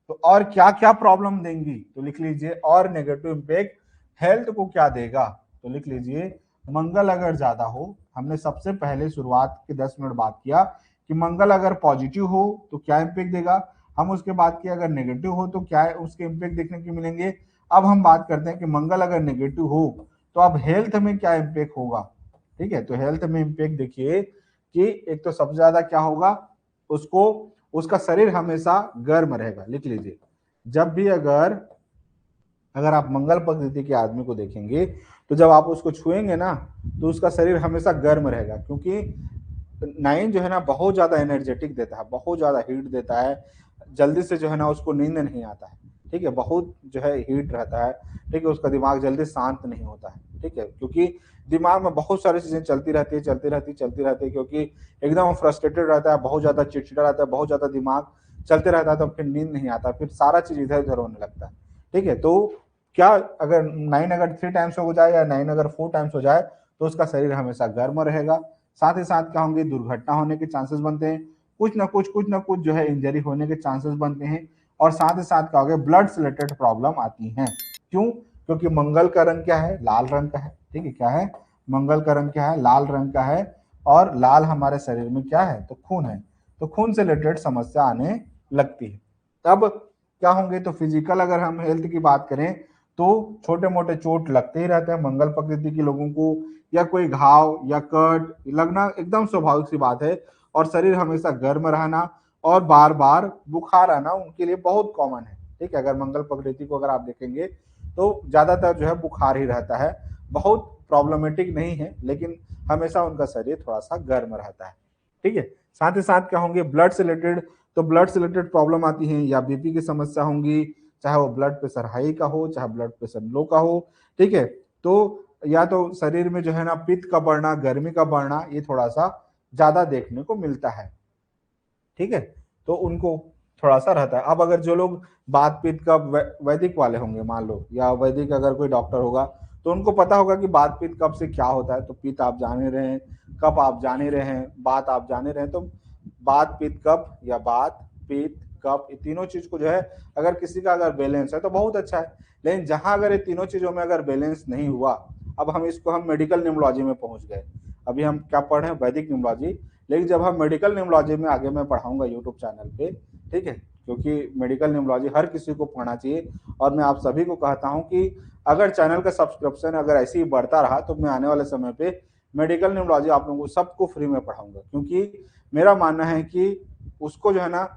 तो और क्या क्या प्रॉब्लम देंगी, तो लिख लीजिए और नेगेटिव इम्पैक्ट हेल्थ को क्या देगा, तो लिख लीजिए मंगल अगर ज्यादा हो, हमने सबसे पहले शुरुआत के 10 मिनट बात किया कि मंगल अगर पॉजिटिव हो तो क्या इम्पैक्ट देगा, हम उसके बाद की अगर नेगेटिव हो तो क्या उसके इम्पैक्ट देखने को मिलेंगे। अब हम बात करते हैं कि मंगल अगर नेगेटिव हो तो अब हेल्थ में क्या इम्पैक्ट होगा। ठीक है, तो हेल्थ में इम्पैक्ट देखिए कि एक तो सबसे ज्यादा क्या होगा, उसको उसका शरीर हमेशा गर्म रहेगा। लिख लीजिए जब भी अगर अगर आप मंगल प्रकृति के आदमी को देखेंगे तो जब आप उसको छुएंगे ना तो उसका शरीर हमेशा गर्म रहेगा, क्योंकि 9 जो है ना बहुत ज्यादा एनर्जेटिक देता है, बहुत ज्यादा हीट देता है, जल्दी से जो है ना उसको नींद नहीं आता है। ठीक है, बहुत जो है हीट रहता है। ठीक है, उसका दिमाग जल्दी शांत नहीं होता है। ठीक है, क्योंकि दिमाग में बहुत सारी चीजें चलती रहती है, चलती रहती है, क्योंकि एकदम फ्रस्ट्रेटेड रहता है, बहुत ज्यादा चिड़चिड़ा रहता है, बहुत ज्यादा दिमाग चलते रहता है, तो फिर नींद नहीं आता, फिर सारा चीज इधर उधर होने लगता है। ठीक है, तो क्या अगर 9 अगर 3 टाइम्स हो जाए या 9 अगर 4 टाइम्स हो जाए तो उसका शरीर हमेशा गर्म रहेगा। साथ ही साथ क्या होंगे, दुर्घटना होने के चांसेस बनते हैं, कुछ ना कुछ जो है इंजरी होने के चांसेस बनते हैं। और साथ ही साथ क्या होगा, ब्लड से रिलेटेड प्रॉब्लम आती हैं। क्यों, क्योंकि मंगल का रंग क्या है, लाल रंग का है। ठीक है, क्या है, मंगल का रंग क्या है, लाल रंग का है। और लाल हमारे शरीर में क्या है, तो खून है, तो खून से रिलेटेड समस्या आने लगती है। तब क्या होंगे, तो फिजिकल अगर हम हेल्थ की बात करें तो छोटे मोटे चोट लगते ही रहते हैं मंगल प्रकृति के लोगों को, या कोई घाव या कट लगना एकदम स्वाभाविक सी बात है। और शरीर हमेशा गर्म रहना और बार बार बुखार आना उनके लिए बहुत कॉमन है। ठीक है, अगर मंगल प्रकृति को अगर आप देखेंगे तो ज्यादातर जो है बुखार ही रहता है, बहुत प्रॉब्लमेटिक नहीं है, लेकिन हमेशा उनका शरीर थोड़ा सा गर्म रहता है। ठीक है, साथ ही साथ क्या होंगे, ब्लड से रिलेटेड, तो ब्लड से रिलेटेड प्रॉब्लम आती है, या बीपी की समस्या होंगी, चाहे वो ब्लड प्रेशर हाई का हो चाहे ब्लड प्रेशर लो का हो। ठीक है, तो या तो शरीर में जो है ना पित्त का बढ़ना, गर्मी का बढ़ना, ये थोड़ा सा ज्यादा देखने को मिलता है। ठीक है, तो उनको थोड़ा सा रहता है। अब अगर जो लोग बात पित्त का वैदिक वाले होंगे मान लो, या वैदिक अगर कोई डॉक्टर होगा तो उनको पता होगा कि बात पित्त कब से क्या होता है। तो पित्त आप जान ही रहे हैं, कब आप जान ही रहे हैं, बात आप जान ही रहे हैं। तो बात पित्त कब या बात पित्त कब, ये तीनों चीज को जो है अगर किसी का अगर बैलेंस है तो बहुत अच्छा है। लेकिन जहां अगर ये तीनों चीजों में अगर बैलेंस नहीं हुआ, अब हम मेडिकल न्यूमोलॉजी में पहुंच गए। अभी हम क्या पढ़ रहे हैं, वैदिक न्यूमोलॉजी। लेकिन जब हम मेडिकल न्यूमोलॉजी में आगे मैं पढ़ाऊंगा यूट्यूब चैनल पे, ठीक है, क्योंकि मेडिकल न्यूमोलॉजी हर किसी को पढ़ना चाहिए। और मैं आप सभी को कहता हूं कि अगर चैनल का सब्सक्रिप्शन अगर ऐसे ही बढ़ता रहा तो मैं आने वाले समय पे मेडिकल न्यूमोलॉजी आप लोगों को सबको फ्री में पढ़ाऊंगा, क्योंकि मेरा मानना है कि उसको जो है ना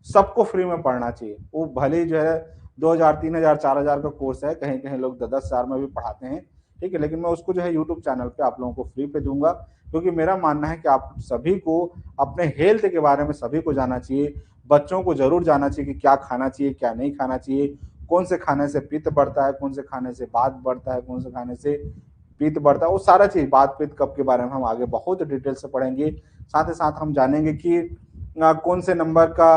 सबको फ्री में पढ़ना चाहिए। वो भले ही जो है 2000 3000 4000 का कोर्स है, कहीं कहीं लोग 10,000 में भी पढ़ाते हैं। ठीक है, लेकिन मैं उसको जो है यूट्यूब चैनल पे आप लोगों को फ्री पे दूंगा, क्योंकि मेरा मानना है कि आप सभी को अपने हेल्थ के बारे में सभी को जानना चाहिए। बच्चों को जरूर जानना चाहिए कि क्या खाना चाहिए क्या नहीं खाना चाहिए, कौन से खाने से पित्त बढ़ता है, कौन से खाने से वात बढ़ता है, कौन से खाने से पित्त बढ़ता है, वो सारा चीज वात पित्त कफ के बारे में हम आगे बहुत डिटेल से पढ़ेंगे। साथ ही साथ हम जानेंगे कि कौन से नंबर का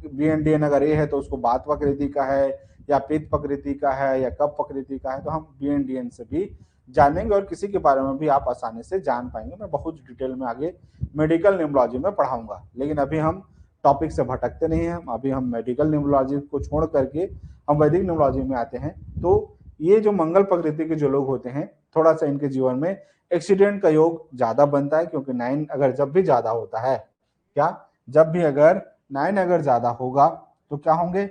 BNDN अगर ए है तो उसको वात प्रकृति का है या पित्त प्रकृति का है या कफ प्रकृति का है, तो हम BNDN से भी जानेंगे और किसी के बारे में भी आप आसानी से जान पाएंगे। मैं बहुत डिटेल में आगे मेडिकल न्यूमोलॉजी में पढ़ाऊंगा, लेकिन अभी हम टॉपिक से भटकते नहीं हैं। अभी हम मेडिकल न्यूमोलॉजी को छोड़ करके हम वैदिक न्यूमोलॉजी में आते हैं। तो ये जो मंगल प्रकृति के जो लोग होते हैं, थोड़ा सा इनके जीवन में एक्सीडेंट का योग ज्यादा बनता है, क्योंकि 9 अगर जब भी ज्यादा होता है, क्या जब भी अगर 9 अगर ज्यादा होगा तो क्या होंगे,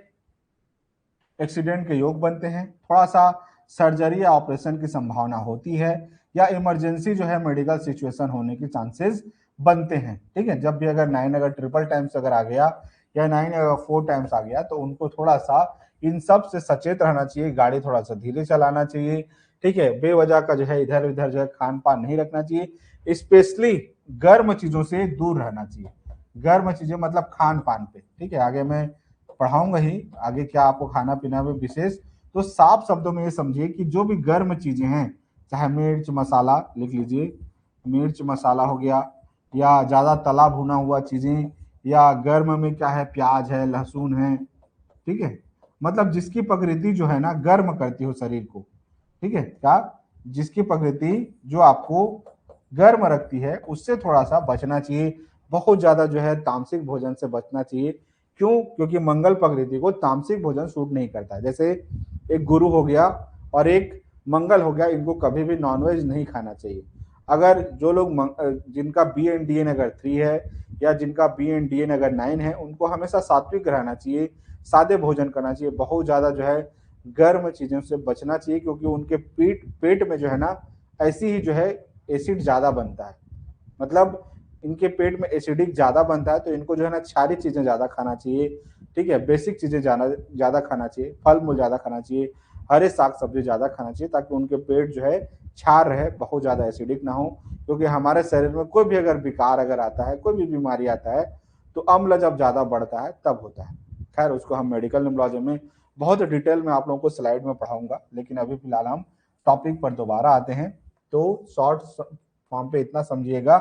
एक्सीडेंट के योग बनते हैं, थोड़ा सा सर्जरी या ऑपरेशन की संभावना होती है, या इमरजेंसी जो है मेडिकल सिचुएशन होने के चांसेस बनते हैं। ठीक है, जब भी अगर 9 अगर ट्रिपल टाइम्स अगर आ गया या 9 अगर 4 टाइम्स आ गया तो उनको थोड़ा सा इन सब से सचेत रहना चाहिए, गाड़ी थोड़ा सा धीरे चलाना चाहिए। ठीक है, बेवजह का जो है इधर उधर जो है खान पान नहीं रखना चाहिए, स्पेशली गर्म चीजों से दूर रहना चाहिए। गर्म चीजें मतलब खान पान पे, ठीक है, आगे मैं पढ़ाऊंगा ही आगे क्या आपको खाना पीना में विशेष। तो साफ शब्दों में ये समझिए कि जो भी गर्म चीजें हैं, चाहे मिर्च मसाला, लिख लीजिए मिर्च मसाला हो गया, या ज्यादा तला भुना हुआ चीजें, या गर्म में क्या है, प्याज है, लहसुन है। ठीक है, मतलब जिसकी प्रकृति जो है ना गर्म करती हो शरीर को। ठीक है, क्या जिसकी प्रकृति जो आपको गर्म रखती है उससे थोड़ा सा बचना चाहिए। बहुत ज्यादा जो है तामसिक भोजन से बचना चाहिए, क्यों? क्योंकि मंगल प्रकृति को तामसिक भोजन सूट नहीं करता है। जैसे एक गुरु हो गया और एक मंगल हो गया, इनको कभी भी नॉनवेज नहीं खाना चाहिए। अगर जो लोग जिनका BNDN अगर 3 है या जिनका BNDN अगर 9 है, उनको हमेशा सात्विक रहना चाहिए, सादे भोजन करना चाहिए, बहुत ज़्यादा जो है गर्म चीज़ों से बचना चाहिए, क्योंकि उनके पेट में जो है ना ऐसी ही जो है एसिड ज़्यादा बनता है। मतलब इनके पेट में एसिडिक ज़्यादा बनता है, तो इनको जो है ना क्षारीय चीज़ें ज़्यादा खाना चाहिए, ठीक है? बेसिक चीज़ें ज़्यादा खाना चाहिए, फल-मूल ज़्यादा खाना चाहिए, हरे साग-सब्ज़ी ज़्यादा खाना चाहिए, ताकि उनके पेट जो है क्षार रहे, बहुत ज़्यादा एसिडिक ना हो। क्योंकि हमारे शरीर में कोई भी अगर विकार अगर आता है, कोई भी बीमारी आता है, तो अम्ल जब ज़्यादा बढ़ता है तब होता है। खैर उसको हम मेडिकल न्यूमोलॉजी में बहुत डिटेल में आप लोगों को स्लाइड में पढ़ाऊँगा, लेकिन अभी फिलहाल हम टॉपिक पर दोबारा आते हैं। तो शॉर्ट फॉर्म पे इतना समझिएगा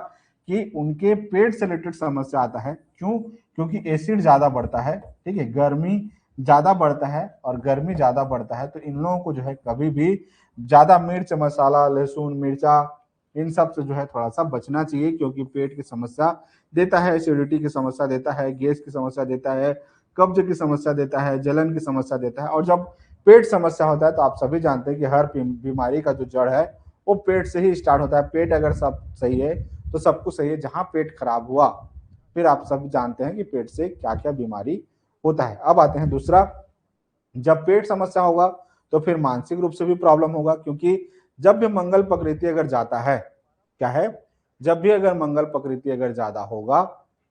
कि उनके पेट से रिलेटेड समस्या आता है। क्यों? क्योंकि एसिड ज़्यादा बढ़ता है, ठीक है? गर्मी ज़्यादा बढ़ता है और गर्मी ज़्यादा बढ़ता है, तो इन लोगों को जो है कभी भी ज़्यादा मिर्च मसाला, लहसुन, मिर्चा इन सब से जो है थोड़ा-सा बचना चाहिए, क्योंकि पेट की समस्या देता है, एसिडिटी की समस्या देता है, गैस की समस्या देता है, कब्ज़ की समस्या देता है, जलन की समस्या देता है। और जब पेट समस्या होता है तो आप सभी जानते हैं कि हर बीमारी का जो जड़ है वो पेट से ही स्टार्ट होता है। पेट अगर सब सही है तो सब कुछ सही है। जहाँ पेट खराब हुआ, फिर आप सब जानते हैं कि पेट से क्या-क्या बीमारी होता है। अब आते हैं दूसरा, जब पेट समस्या होगा तो फिर मानसिक रूप से भी प्रॉब्लम होगा, क्योंकि जब भी मंगल प्रकृति अगर जाता है, क्या है? जब भी अगर मंगल प्रकृति अगर ज़्यादा होगा,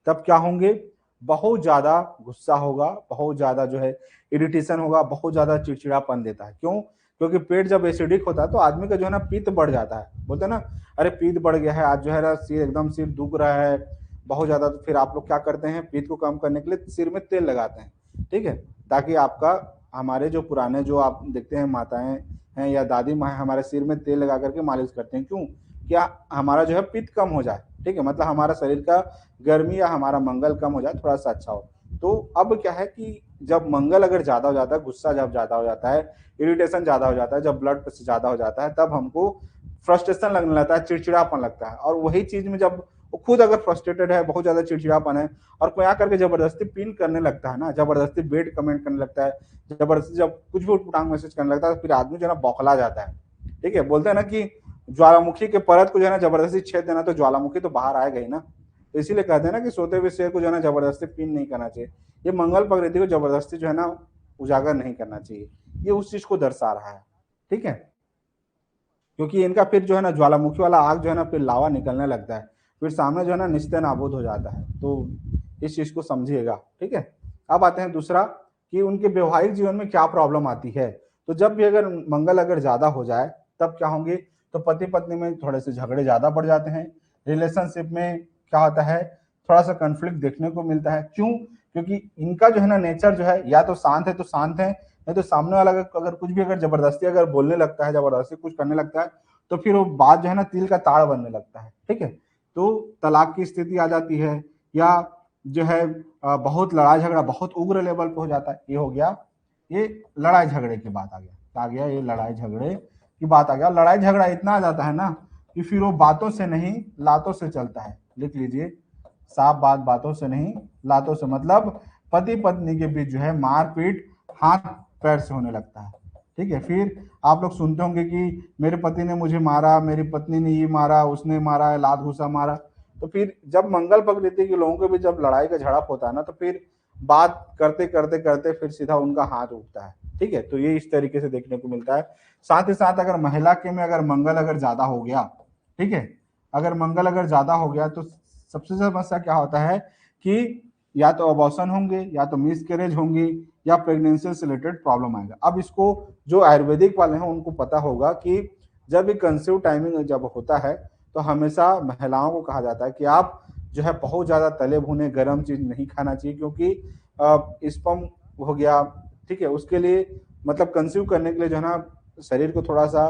तब क्या होंगे? बहुत ज़्यादा गुस्सा होगा, बहुत ज़्यादा जो है इरिटेशन होगा, बहुत ज़्यादा चिड़चिड़ापन देता है। क्यों? क्योंकि पेट जब एसिडिक होता है तो आदमी का जो है ना पित्त बढ़ जाता है। बोलते हैं ना, अरे पित्त बढ़ गया है, आज जो है ना सिर दुख रहा है बहुत ज़्यादा, तो फिर आप लोग क्या करते हैं? पित्त को कम करने के लिए सिर में तेल लगाते हैं, ठीक है? ताकि आपका हमारे जो पुराने जो आप देखते हैं माताएँ हैं या दादी माँ हैं, हमारे सिर में तेल लगा करके मालिश करते हैं। क्यों? क्या हमारा जो है पित्त कम हो जाए, ठीक है? मतलब हमारा शरीर का गर्मी या हमारा मंगल कम हो जाए, थोड़ा-सा अच्छा हो। तो अब क्या है कि जब मंगल अगर ज़्यादा हो जाता है, गुस्सा जब ज़्यादा हो जाता है, इरिटेशन ज़्यादा हो जाता है, जब ब्लड प्रेशर ज़्यादा हो जाता है, तब हमको फ्रस्ट्रेशन लगने लगता है, चिड़चिड़ापन लगता है। और वही चीज़ में जब वो खुद अगर फ्रस्ट्रेटेड है, बहुत ज़्यादा चिड़चिड़ापन है और कोई आकर के ज़बरदस्ती पिन करने लगता है ना, ज़बरदस्ती बेड कमेंट करने लगता है, ज़बरदस्ती जब कुछ भी उटपटांग मैसेज करने लगता है, तो फिर आदमी जो है ना बौखला जाता है, ठीक है? बोलते हैं ना कि ज्वालामुखी के परत को जो है ना जबरदस्ती छेद देना, तो ज्वालामुखी तो बाहर आएगा ही ना। तो इसीलिए कहते हैं ना कि सोते हुए शेर को जो है ना जबरदस्ती पिन नहीं करना चाहिए। ये मंगल प्रकृति को जबरदस्ती जो है ना उजागर नहीं करना चाहिए। ये उस चीज को दर्शा रहा है, ठीक है? क्योंकि इनका फिर जो है ना ज्वालामुखी वाला आग जो है ना फिर लावा निकलने लगता है, फिर सामने जो है ना निस्ते नाबूद हो जाता है। तो इस चीज को समझिएगा, ठीक है? अब आते हैं दूसरा, कि उनके वैवाहिक जीवन में क्या प्रॉब्लम आती है। तो जब भी अगर मंगल अगर ज्यादा हो जाए, तब क्या होंगे? तो पति पत्नी में थोड़े से झगड़े ज्यादा बढ़ जाते हैं। रिलेशनशिप में क्या होता है? थोड़ा सा कंफ्लिक्ट देखने को मिलता है। क्यों? क्योंकि इनका जो है ना नेचर जो है, या तो शांत है तो शांत है, नहीं तो सामने वाला अगर कुछ भी अगर जबरदस्ती अगर बोलने लगता है, जबरदस्ती कुछ करने लगता है, तो फिर वो बात जो है ना तिल का ताड़ बनने लगता है, ठीक है? तो तलाक की स्थिति आ जाती है, या जो है बहुत लड़ाई झगड़ा बहुत उग्र लेवल पे हो जाता है। ये हो गया, ये लड़ाई झगड़े की बात आ गया, आ गया ये लड़ाई झगड़े की बात आ गया। लड़ाई झगड़ा इतना आ जाता है ना कि फिर वो बातों से नहीं लातों से चलता है। लिख लीजिए, साफ बात बातों से नहीं लातों से, मतलब पति पत्नी के बीच जो है मारपीट हाथ पैर से होने लगता है, ठीक है? फिर आप लोग सुनते होंगे कि मेरे पति ने मुझे मारा, मेरी पत्नी ने ये मारा, उसने मारा, लात घूसा मारा। तो फिर जब मंगल प्रकृति के लोगों के बीच जब लड़ाई का झड़प होता है ना, तो फिर बात करते करते करते फिर सीधा उनका हाथ उठता है, ठीक है? तो ये इस तरीके से देखने को मिलता है। साथ ही साथ अगर महिला के में अगर मंगल अगर ज्यादा हो गया, ठीक है, अगर मंगल अगर ज्यादा हो गया, तो सबसे ज्यादा समस्या क्या होता है कि या तो अबॉर्शन होंगे, या तो मिसकैरेज होंगी, या प्रेगनेंसी से रिलेटेड प्रॉब्लम आएगा। अब इसको जो आयुर्वेदिक वाले हैं उनको पता होगा कि जब भी कंसीव टाइमिंग जब होता है, तो हमेशा महिलाओं को कहा जाता है कि आप जो है बहुत ज्यादा तले भुने गर्म चीज नहीं खाना चाहिए, क्योंकि स्पर्म हो गया, ठीक है, उसके लिए मतलब कंसीव करने के लिए जो है ना शरीर को थोड़ा सा,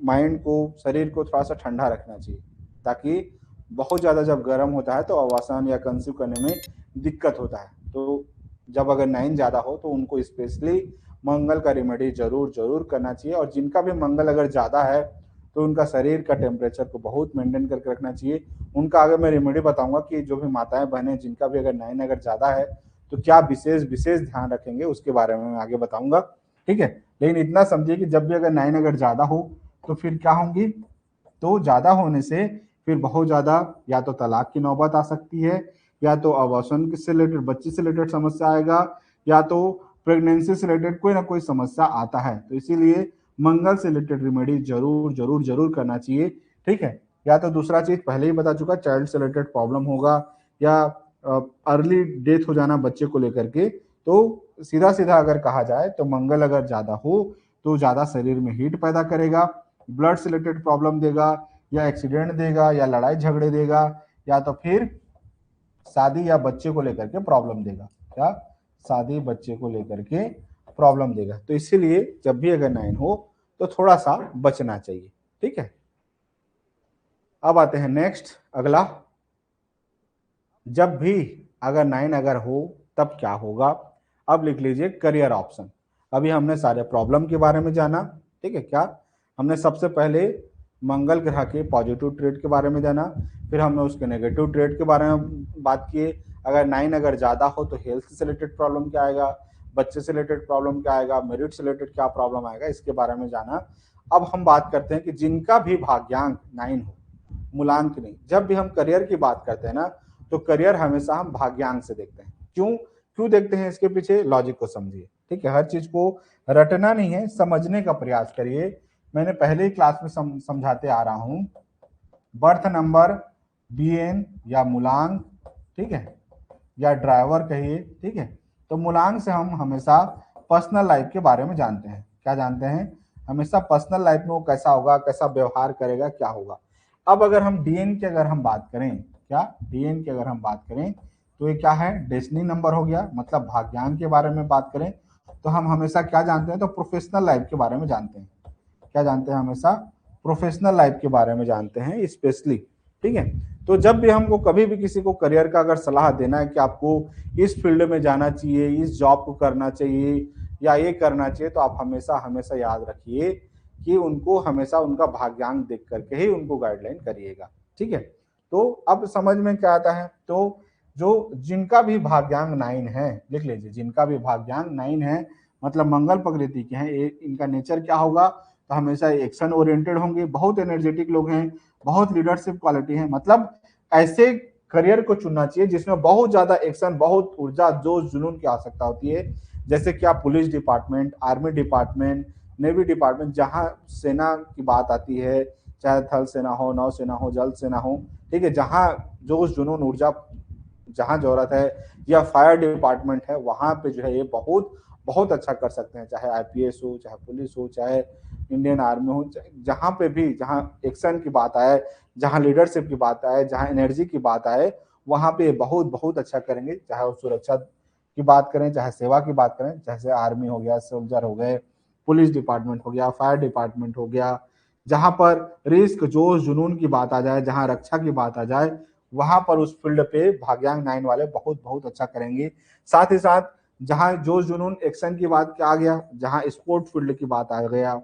माइंड को, शरीर को थोड़ा सा ठंडा रखना चाहिए, ताकि बहुत ज़्यादा जब गर्म होता है तो आवासन या कंसीव करने में दिक्कत होता है। तो जब अगर 9 ज़्यादा हो तो उनको स्पेशली मंगल का रेमेडी जरूर जरूर करना चाहिए। और जिनका भी मंगल अगर ज़्यादा है, तो उनका शरीर का टेम्परेचर को बहुत मेंटेन करके रखना चाहिए। उनका आगे मैं रेमेडी बताऊंगा कि जो भी माताएं बहनें जिनका भी अगर 9 अगर ज़्यादा है, तो क्या विशेष विशेष ध्यान रखेंगे उसके बारे में मैं आगे बताऊंगा, ठीक है। लेकिन इतना समझिए कि जब भी अगर 9 अगर ज्यादा हो तो फिर क्या होंगी, तो ज्यादा होने से फिर बहुत ज्यादा या तो तलाक की नौबत आ सकती है, या तो अबॉर्शन से रिलेटेड, बच्चे से रिलेटेड समस्या आएगा, या तो प्रेगनेंसी से रिलेटेड कोई ना कोई समस्या आता है। तो इसीलिए मंगल से रिलेटेड रेमेडी जरूर जरूर जरूर करना चाहिए, ठीक है। या तो दूसरा चीज पहले ही बता चुका, चाइल्ड से रिलेटेड प्रॉब्लम होगा या अर्ली डेथ हो जाना बच्चे को लेकर के, तो सीधा सीधा अगर कहा जाए तो मंगल अगर ज्यादा हो तो ज्यादा शरीर में हीट पैदा करेगा, ब्लड से रिलेटेड प्रॉब्लम देगा, या एक्सीडेंट देगा, या लड़ाई झगड़े देगा, या तो फिर शादी या बच्चे को लेकर के प्रॉब्लम देगा, या शादी बच्चे को लेकर के प्रॉब्लम देगा। तो इसीलिए जब भी अगर 9 हो तो थोड़ा सा बचना चाहिए, ठीक है। अब आते हैं नेक्स्ट अगला, जब भी अगर 9 अगर हो तब क्या होगा। अब लिख लीजिए करियर ऑप्शन। अभी हमने सारे प्रॉब्लम के बारे में जाना, ठीक है। क्या हमने सबसे पहले मंगल ग्रह के पॉजिटिव ट्रेड के बारे में जाना, फिर हमने उसके नेगेटिव ट्रेड के बारे में बात किए। अगर 9 अगर ज्यादा हो तो हेल्थ से रिलेटेड प्रॉब्लम क्या आएगा, बच्चे से रिलेटेड प्रॉब्लम क्या आएगा, मेरिट से रिलेटेड क्या प्रॉब्लम आएगा, इसके बारे में जाना। अब हम बात करते हैं कि जिनका भी भाग्यांक 9 हो, मूलांक नहीं। जब भी हम करियर की बात करते हैं ना, तो करियर हमेशा हम भाग्यांक से देखते हैं। क्यों क्यों देखते हैं, इसके पीछे लॉजिक को समझिए, ठीक है। हर चीज को रटना नहीं है, समझने का प्रयास करिए। मैंने पहले ही क्लास में समझाते आ रहा हूं, बर्थ नंबर, बीएन या मूलांक, ठीक है, या ड्राइवर कहिए, ठीक है। तो मूलांक से हम हमेशा पर्सनल लाइफ के बारे में जानते हैं। क्या जानते हैं, हमेशा पर्सनल लाइफ में वो कैसा होगा, कैसा व्यवहार करेगा, क्या होगा। अब अगर हम डीएन की अगर हम बात करें, क्या डीएन की अगर हम बात करें तो ये क्या है, डेस्टिनी नंबर हो गया, मतलब भाग्यांक के बारे में बात करें तो हम हमेशा क्या जानते हैं, तो प्रोफेशनल लाइफ के बारे में जानते हैं। क्या जानते हैं, हमेशा प्रोफेशनल लाइफ के बारे में जानते हैं स्पेशली, ठीक है। तो जब भी हमको कभी भी किसी को करियर का अगर सलाह देना है कि आपको इस फील्ड में जाना चाहिए, इस जॉब को करना चाहिए या ये करना चाहिए, तो आप हमेशा हमेशा याद रखिए कि उनको हमेशा उनका भाग्यांक देख करके ही उनको गाइडलाइन करिएगा, ठीक है। तो अब समझ में क्या आता है, तो जो जिनका भी भाग्यांक 9 है, लिख लीजिए, जिनका भी भाग्यांक 9 है मतलब मंगल प्रकृति के हैं, इनका नेचर क्या होगा, तो हमेशा एक्शन ओरिएंटेड होंगे, बहुत एनर्जेटिक लोग हैं, बहुत लीडरशिप क्वालिटी है। मतलब ऐसे करियर को चुनना चाहिए जिसमें बहुत ज्यादा एक्शन, बहुत ऊर्जा, जोश, जुनून की आवश्यकता होती है। जैसे क्या police department, army department, navy department, जहां सेना की बात आती है, चाहे थल सेना हो, नौ सेना हो, जल सेना हो, ठीक है, जहां जोश, जुनून, ऊर्जा जहां जरूरत है, या फायर डिपार्टमेंट है, वहां पे जो है ये बहुत बहुत अच्छा कर सकते हैं। चाहे आईपीएस हो, चाहे पुलिस हो, चाहे इंडियन आर्मी हो, जहां पे भी जहां एक्शन की बात आए, जहां लीडरशिप की बात आए, जहां एनर्जी की बात आए, वहां पे बहुत बहुत अच्छा करेंगे। चाहे वो सुरक्षा की बात करें, चाहे सेवा की बात करें, जैसे आर्मी हो गया, सोल्जर हो गए, पुलिस डिपार्टमेंट हो गया, फायर डिपार्टमेंट हो गया, जहां पर रिस्क, जोश, जुनून की बात आ जाए, जहां रक्षा की बात आ जाए, वहां पर उस फील्ड पे भाग्यांक 9 वाले बहुत बहुत अच्छा करेंगे। साथ ही साथ जहां जोश, जुनून, एक्शन की बात क्या आ गया, जहां स्पोर्ट फील्ड की बात आ गया,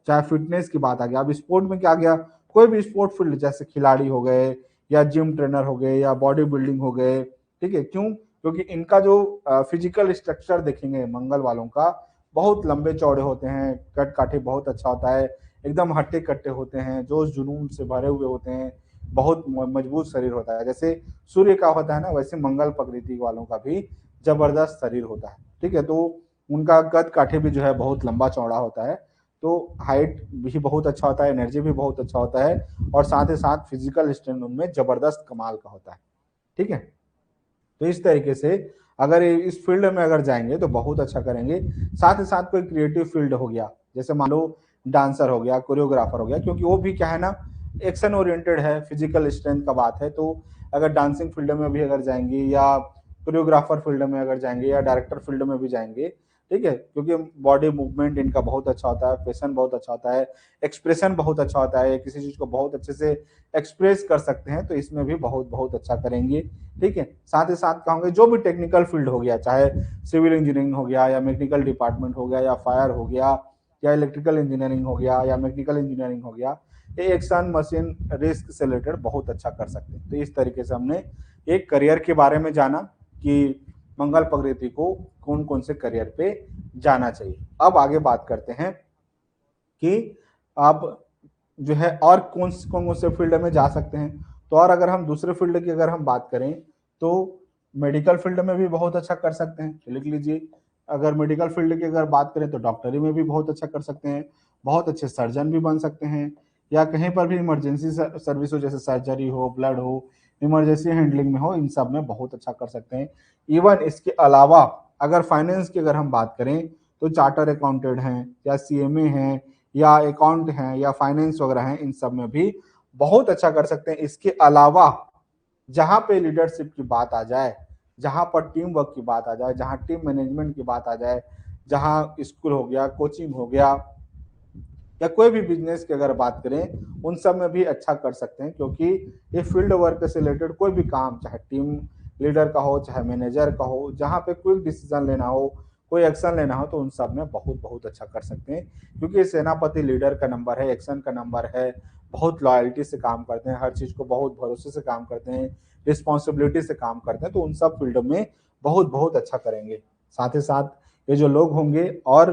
चाहे फिटनेस की बात आ गया। अब स्पोर्ट में क्या आ गया, कोई भी स्पोर्ट फील्ड, जैसे खिलाड़ी हो गए, या जिम ट्रेनर हो गए, या बॉडी बिल्डिंग हो गए, ठीक है। क्यों, क्योंकि इनका जो फिजिकल स्ट्रक्चर देखेंगे मंगल वालों का, बहुत लंबे चौड़े होते हैं, कट काठी बहुत अच्छा होता है, एकदम हट्टे कट्टे होते हैं, जोश जुनून से भरे हुए होते हैं, बहुत मजबूत शरीर होता है। जैसे सूर्य का होता है ना, वैसे मंगल प्रकृति वालों का भी जबरदस्त शरीर होता है, ठीक है। तो उनका कद काठे भी जो है बहुत लंबा चौड़ा होता है, तो हाइट भी बहुत अच्छा होता है, एनर्जी भी बहुत अच्छा होता है, और साथ ही साथ फिजिकल स्ट्रेंथ उनमें जबरदस्त कमाल का होता है, ठीक है। तो इस तरीके से अगर इस फील्ड में अगर जाएंगे तो बहुत अच्छा करेंगे। साथ ही साथ कोई क्रिएटिव फील्ड हो गया, जैसे मान लो डांसर हो गया, कोरियोग्राफर हो गया, क्योंकि वो भी क्या है ना, एक्शन ओरिएंटेड है, फिजिकल स्ट्रेंथ का बात है। तो अगर डांसिंग फील्ड में भी अगर जाएंगे, या कोरियोग्राफर फील्ड में अगर जाएंगे, या डायरेक्टर फील्ड में भी जाएंगे, ठीक है, क्योंकि बॉडी मूवमेंट इनका बहुत अच्छा होता है, पैशन बहुत अच्छा होता है, एक्सप्रेशन बहुत अच्छा होता है, किसी चीज को बहुत अच्छे से एक्सप्रेस कर सकते हैं, तो इसमें भी बहुत बहुत अच्छा करेंगे, ठीक है। साथ ही साथ कहूंगे जो भी टेक्निकल फील्ड हो गया, चाहे सिविल इंजीनियरिंग हो गया, या मैकेनिकल डिपार्टमेंट हो गया, या फायर हो गया, या इलेक्ट्रिकल इंजीनियरिंग हो गया, या मैकेनिकल इंजीनियरिंग हो गया, ये एक्शन, मशीन, रिस्क से रिलेटेड बहुत अच्छा कर सकते हैं। तो इस तरीके से हमने एक करियर के बारे में जाना कि मंगल प्रकृति को कौन कौन से करियर पे जाना चाहिए। अब आगे बात करते हैं कि आप जो है और कौन कौन से फील्ड में जा सकते हैं। तो और अगर हम दूसरे फील्ड की अगर हम बात करें तो मेडिकल फील्ड में भी बहुत अच्छा कर सकते हैं, तो लिख लीजिए। अगर मेडिकल फील्ड की अगर बात करें तो डॉक्टरी में भी बहुत अच्छा कर सकते हैं, बहुत अच्छे सर्जन भी बन सकते हैं, या कहीं पर भी इमरजेंसी सर्विस हो, जैसे सर्जरी हो, ब्लड हो, इमरजेंसी हैंडलिंग में हो, इन सब में बहुत अच्छा कर सकते हैं। इवन इसके अलावा अगर फाइनेंस की अगर हम बात करें तो चार्टर अकाउंटेंट हैं या सीएमए हैं या अकाउंट हैं या फाइनेंस वगैरह हैं, इन सब में भी बहुत अच्छा कर सकते हैं। इसके अलावा जहां पे लीडरशिप की बात आ जाए, जहां पर टीम वर्क की बात आ जाए, जहां टीम मैनेजमेंट की बात आ जाए, जहां स्कूल हो गया, कोचिंग हो गया, या कोई भी बिजनेस की अगर बात करें, उन सब में भी अच्छा कर सकते हैं। क्योंकि ये फील्ड वर्क से रिलेटेड कोई भी काम, चाहे टीम लीडर का हो, चाहे मैनेजर का हो, जहाँ पे कोई डिसीजन लेना हो, कोई एक्शन लेना हो, तो उन सब में बहुत बहुत अच्छा कर सकते हैं। क्योंकि सेनापति लीडर का नंबर है, एक्शन का नंबर है, बहुत लॉयल्टी से काम करते हैं, हर चीज को बहुत भरोसे से काम करते हैं, रिस्पॉन्सिबिलिटी से काम करते हैं, तो उन सब फील्ड में बहुत बहुत अच्छा करेंगे। साथ ही साथ ये जो लोग होंगे और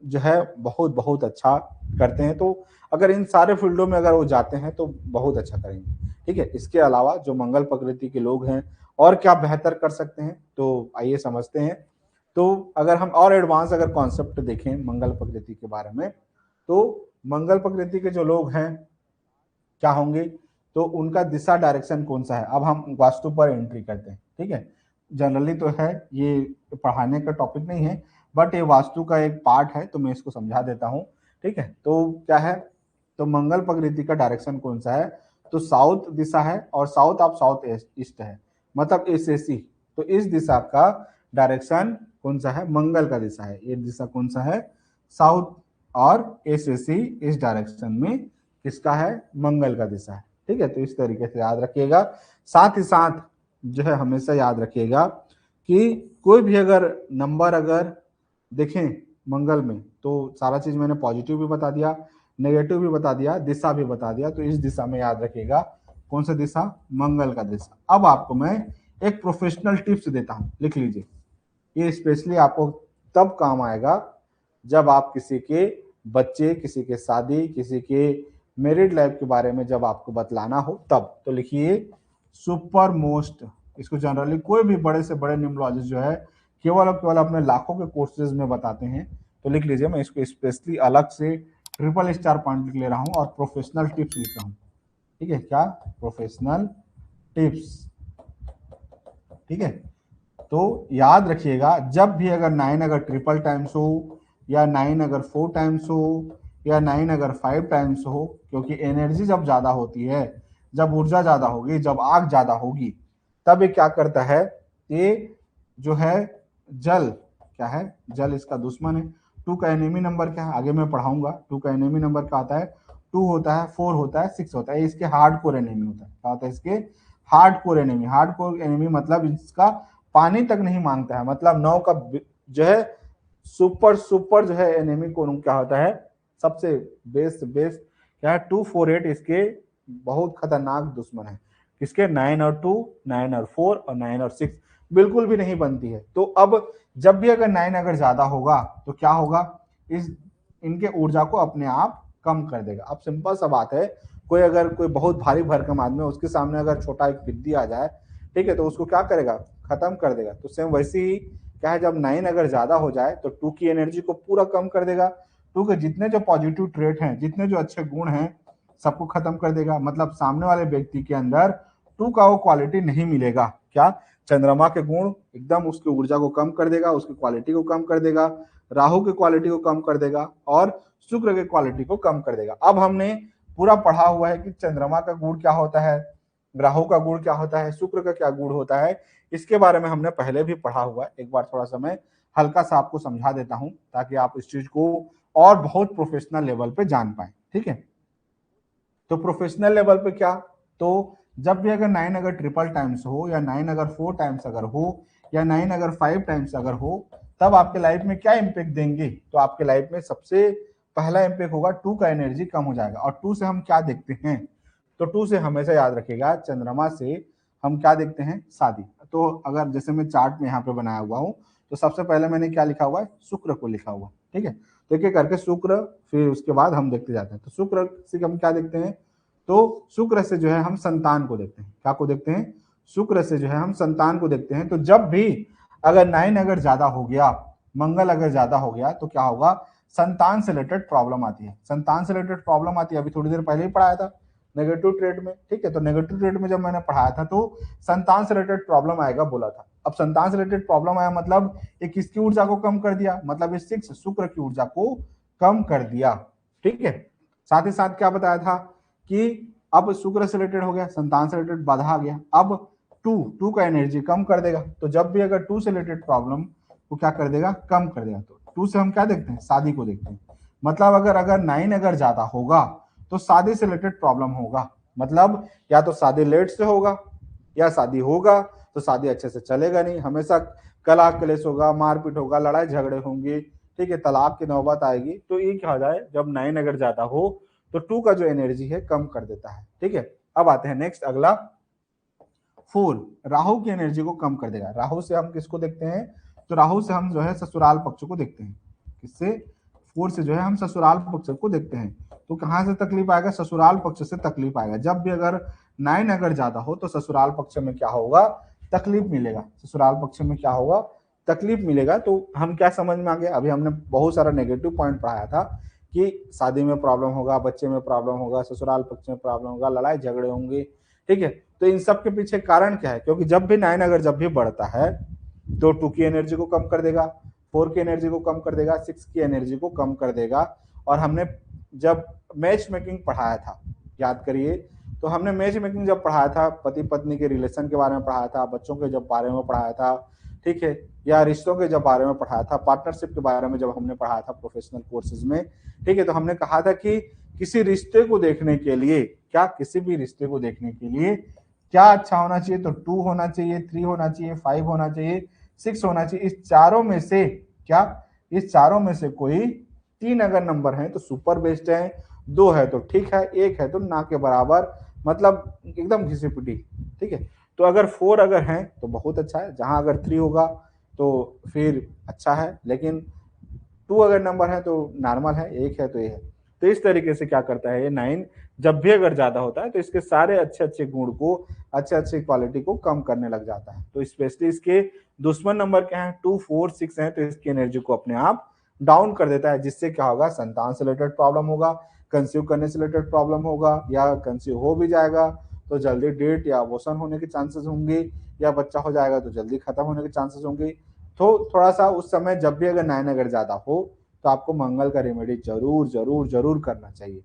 जो है बहुत बहुत अच्छा करते हैं, तो अगर इन सारे फील्डों में अगर वो जाते हैं तो बहुत अच्छा करेंगे। ठीक है, इसके अलावा जो मंगल प्रकृति के लोग हैं और क्या बेहतर कर सकते हैं, तो आइए समझते हैं। तो अगर हम और एडवांस अगर कॉन्सेप्ट देखें मंगल प्रकृति के बारे में, तो मंगल प्रकृति के जो लोग हैं क्या होंगे, तो उनका दिशा डायरेक्शन कौन सा है। अब हम वास्तु पर एंट्री करते हैं। ठीक है, जनरली तो है ये पढ़ाने का टॉपिक नहीं है, बट ये वास्तु का एक पार्ट है, तो मैं इसको समझा देता हूँ। ठीक है, तो क्या है, तो मंगल प्रकृति का डायरेक्शन कौन सा है, तो साउथ दिशा है, और साउथ ऑफ साउथ ईस्ट है, मतलब एसएसी। तो इस दिशा का डायरेक्शन कौन सा है, मंगल का दिशा है। ये दिशा कौन सा है, साउथ, और एसएसी इस डायरेक्शन में किसका है, मंगल का दिशा है। ठीक है, तो इस तरीके से याद रखिएगा। साथ ही साथ जो है हमेशा याद रखिएगा कि कोई भी अगर नंबर अगर देखें मंगल में, तो सारा चीज मैंने पॉजिटिव भी बता दिया, नेगेटिव भी बता दिया, दिशा भी बता दिया, तो इस दिशा में याद रखिएगा कौन सा दिशा, मंगल का दिशा। अब आपको मैं एक प्रोफेशनल टिप्स देता हूं, लिख लीजिए। ये स्पेशली आपको तब काम आएगा जब आप किसी के बच्चे, किसी के शादी, किसी के मैरिड लाइफ के बारे में जब आपको बतलाना हो तब। तो लिखिए सुपर मोस्ट, इसको जनरली कोई भी बड़े से बड़े न्यूमरोलॉजिस्ट जो है केवल और केवल अपने लाखों के कोर्सेज में बताते हैं। तो लिख लीजिए, मैं इसको स्पेशली अलग से ट्रिपल स्टार पॉइंट लिख ले रहा हूँ और प्रोफेशनल टिप्स लिख रहा हूँ। ठीक है, क्या, प्रोफेशनल टिप्स। ठीक है, तो याद रखिएगा जब भी अगर 9 अगर ट्रिपल टाइम्स हो, या 9 अगर 4 टाइम्स हो, या 9 अगर 5 टाइम्स हो, क्योंकि एनर्जी जब ज्यादा होती है, जब ऊर्जा ज्यादा होगी, जब आग ज्यादा होगी, तब ये क्या करता है, ये जो है जल, क्या है, जल इसका दुश्मन है। 2 का एनिमी नंबर क्या है, आगे मैं पढ़ाऊंगा। 2 का एनिमी नंबर क्या होता है, 2 होता है, 4 होता है, 6 होता है, इसके हार्ड कोर एनिमी होता है। क्या होता है इसके hard core enemy. Hard core enemy मतलब इसका पानी तक नहीं मांगता है, मतलब 9 का जो है सुपर सुपर जो है एनिमी को क्या होता है, सबसे बेस्ट बेस्ट क्या है, 248 इसके बहुत खतरनाक दुश्मन है। किसके, 9 और 2, 9 और 4 और 9 और 6 बिल्कुल भी नहीं बनती है। तो अब जब भी अगर 9 अगर ज्यादा होगा तो क्या होगा, इस इनके ऊर्जा को अपने आप कम कर देगा। अब सिंपल सा बात है, कोई अगर कोई बहुत भारी भरकम आदमी है, उसके सामने अगर छोटा एक बिद्दी आ जाए, ठीक है, तो उसको क्या करेगा, खत्म कर देगा। तो सेम वैसे ही क्या है, जब 9 अगर ज्यादा हो जाए तो 2 की एनर्जी को पूरा कम कर देगा। 2 के जितने जो पॉजिटिव ट्रेट हैं, जितने जो अच्छे गुण हैं, सबको खत्म कर देगा। मतलब सामने वाले व्यक्ति के अंदर 2 का वो क्वालिटी नहीं मिलेगा। क्या, चंद्रमा के गुण एकदम उसकी ऊर्जा को कम कर देगा, उसकी क्वालिटी को कम कर देगा, राहु की क्वालिटी को कम कर देगा, और शुक्र की क्वालिटी को कम कर देगा। अब हमने पूरा पढ़ा हुआ है कि चंद्रमा का गुण क्या होता है, राहु का गुण क्या होता है, शुक्र का क्या गुण होता है, इसके बारे में हमने पहले भी पढ़ा हुआ है। एक बार थोड़ा सा मैं हल्का सा आपको समझा देता हूं, ताकि आप इस चीज को और बहुत प्रोफेशनल लेवल पे जान पाए। ठीक है, तो प्रोफेशनल लेवल पे क्या, तो जब भी अगर 9 अगर ट्रिपल टाइम्स हो, या 9 अगर 4 टाइम्स अगर हो, या 9 अगर 5 टाइम्स अगर हो, तब आपके लाइफ में क्या इम्पैक्ट देंगे, तो आपके लाइफ में सबसे पहला इम्पैक्ट होगा 2 का एनर्जी कम हो जाएगा। और 2 से हम क्या देखते हैं, तो 2 से हमेशा याद रखिएगा चंद्रमा से हम क्या देखते हैं, शादी। तो अगर जैसे मैं चार्ट में यहाँ पे बनाया हुआ हूँ, तो सबसे पहले मैंने क्या लिखा हुआ है, शुक्र को लिखा हुआ, ठीक है। तो एक एक करके शुक्र, फिर उसके बाद हम देखते जाते हैं। तो शुक्र से हम क्या देखते हैं, तो शुक्र से जो है हम संतान को देखते हैं। क्या को देखते हैं, शुक्र से जो है हम संतान को देखते हैं। तो जब भी अगर 9 अगर ज्यादा हो गया, मंगल अगर ज्यादा हो गया, तो क्या होगा, संतान से रिलेटेड प्रॉब्लम आती है। संतान से रिलेटेड प्रॉब्लम आती है, अभी थोड़ी देर पहले ही पढ़ाया था नेगेटिव ट्रेड में, ठीक है। तो नेगेटिव ट्रेड में जब मैंने पढ़ाया था तो संतान से रिलेटेड प्रॉब्लम आएगा बोला था। अब संतान से रिलेटेड प्रॉब्लम आया मतलब ये किसकी ऊर्जा को कम कर दिया, मतलब ये 6 शुक्र की ऊर्जा को कम कर दिया, ठीक है। साथ ही साथ क्या बताया था कि अब शुक्र से रिलेटेड हो गया, संतान से रिलेटेड बाधा आ गया। अब टू का एनर्जी कम कर देगा। तो जब भी अगर 2 से रिलेटेड प्रॉब्लम को क्या कर देगा, कम कर देगा। तो 2 से हम क्या देखते हैं, शादी को देखते हैं। मतलब अगर 9 अगर ज्यादा होगा तो शादी से रिलेटेड प्रॉब्लम होगा। मतलब या तो शादी लेट से होगा, या शादी होगा तो शादी अच्छे से चलेगा नहीं, हमेशा कलह क्लेश होगा, मारपीट होगा, लड़ाई झगड़े होंगे, ठीक है, तलाक की नौबत आएगी। तो ये क्या हो जाए, जब 9 अगर ज्यादा हो तो 2 का जो एनर्जी है कम कर देता है, ठीक है। अब आते हैं नेक्स्ट, अगला 4, राहु की एनर्जी को कम कर देगा। राहु से हम किसको देखते हैं, तो राहु से हम जो है ससुराल पक्ष को देखते हैं। किससे, 4 से जो है हम ससुराल पक्ष को देखते हैं। तो कहां से तकलीफ आएगा, ससुराल पक्ष से तकलीफ आएगा। जब भी अगर 9 अगर ज्यादा हो तो ससुराल पक्ष में क्या होगा, तकलीफ मिलेगा। ससुराल पक्ष में क्या होगा, तकलीफ मिलेगा। तो हम क्या समझ में आ गया, अभी हमने बहुत सारा नेगेटिव पॉइंट पढ़ाया था कि शादी में प्रॉब्लम होगा, बच्चे में प्रॉब्लम होगा, ससुराल पक्ष में प्रॉब्लम होगा, लड़ाई झगड़े होंगे, ठीक है। तो इन सब के पीछे कारण क्या है, क्योंकि जब भी 9 अगर जब भी बढ़ता है तो 2 की एनर्जी को कम कर देगा, 4 की एनर्जी को कम कर देगा, 6 की एनर्जी को कम कर देगा। और हमने जब मैच मेकिंग पढ़ाया था, याद करिए, तो हमने मैच मेकिंग जब पढ़ाया था, पति पत्नी के रिलेशन के बारे में पढ़ाया था, बच्चों के जब बारे में पढ़ाया था, ठीक है, या रिश्तों के जब बारे में पढ़ाया था, पार्टनरशिप के बारे में जब हमने पढ़ाया था प्रोफेशनल कोर्सेज में, ठीक है। तो हमने कहा था कि किसी रिश्ते को देखने के लिए, क्या किसी भी रिश्ते को देखने के लिए क्या अच्छा होना चाहिए, तो 2 होना चाहिए, 3 होना चाहिए, 5 होना चाहिए, 6 होना चाहिए। इस चारों में से क्या, इस चारों में से कोई 3 अगर नंबर है तो सुपर बेस्ट है, 2 है तो ठीक है, 1 है तो ना के बराबर, मतलब एकदम घिसी पिटी, ठीक है। तो अगर 4 अगर है तो बहुत अच्छा है, जहां अगर 3 होगा तो फिर अच्छा है, लेकिन 2 अगर नंबर है तो नॉर्मल है, 1 है तो ये है। तो इस तरीके से क्या करता है ये 9 जब भी अगर ज्यादा होता है तो इसके सारे अच्छे अच्छे गुण को, अच्छे अच्छे क्वालिटी को कम करने लग जाता है। तो स्पेशली इसके दुश्मन नंबर क्या है, 2, 4, 6 है, तो इसकी एनर्जी को अपने आप डाउन कर देता है, जिससे क्या होगा, संतान से रिलेटेड प्रॉब्लम होगा, कंसीव करने से रिलेटेड प्रॉब्लम होगा, या कंसीव हो भी जाएगा तो जल्दी डेट या अबॉर्शन होने के चांसेस होंगे, या बच्चा हो जाएगा तो जल्दी खत्म होने के चांसेस होंगे। तो थोड़ा सा उस समय जब भी अगर 9 अगर ज्यादा हो तो आपको मंगल का रेमेडी जरूर जरूर जरूर करना चाहिए,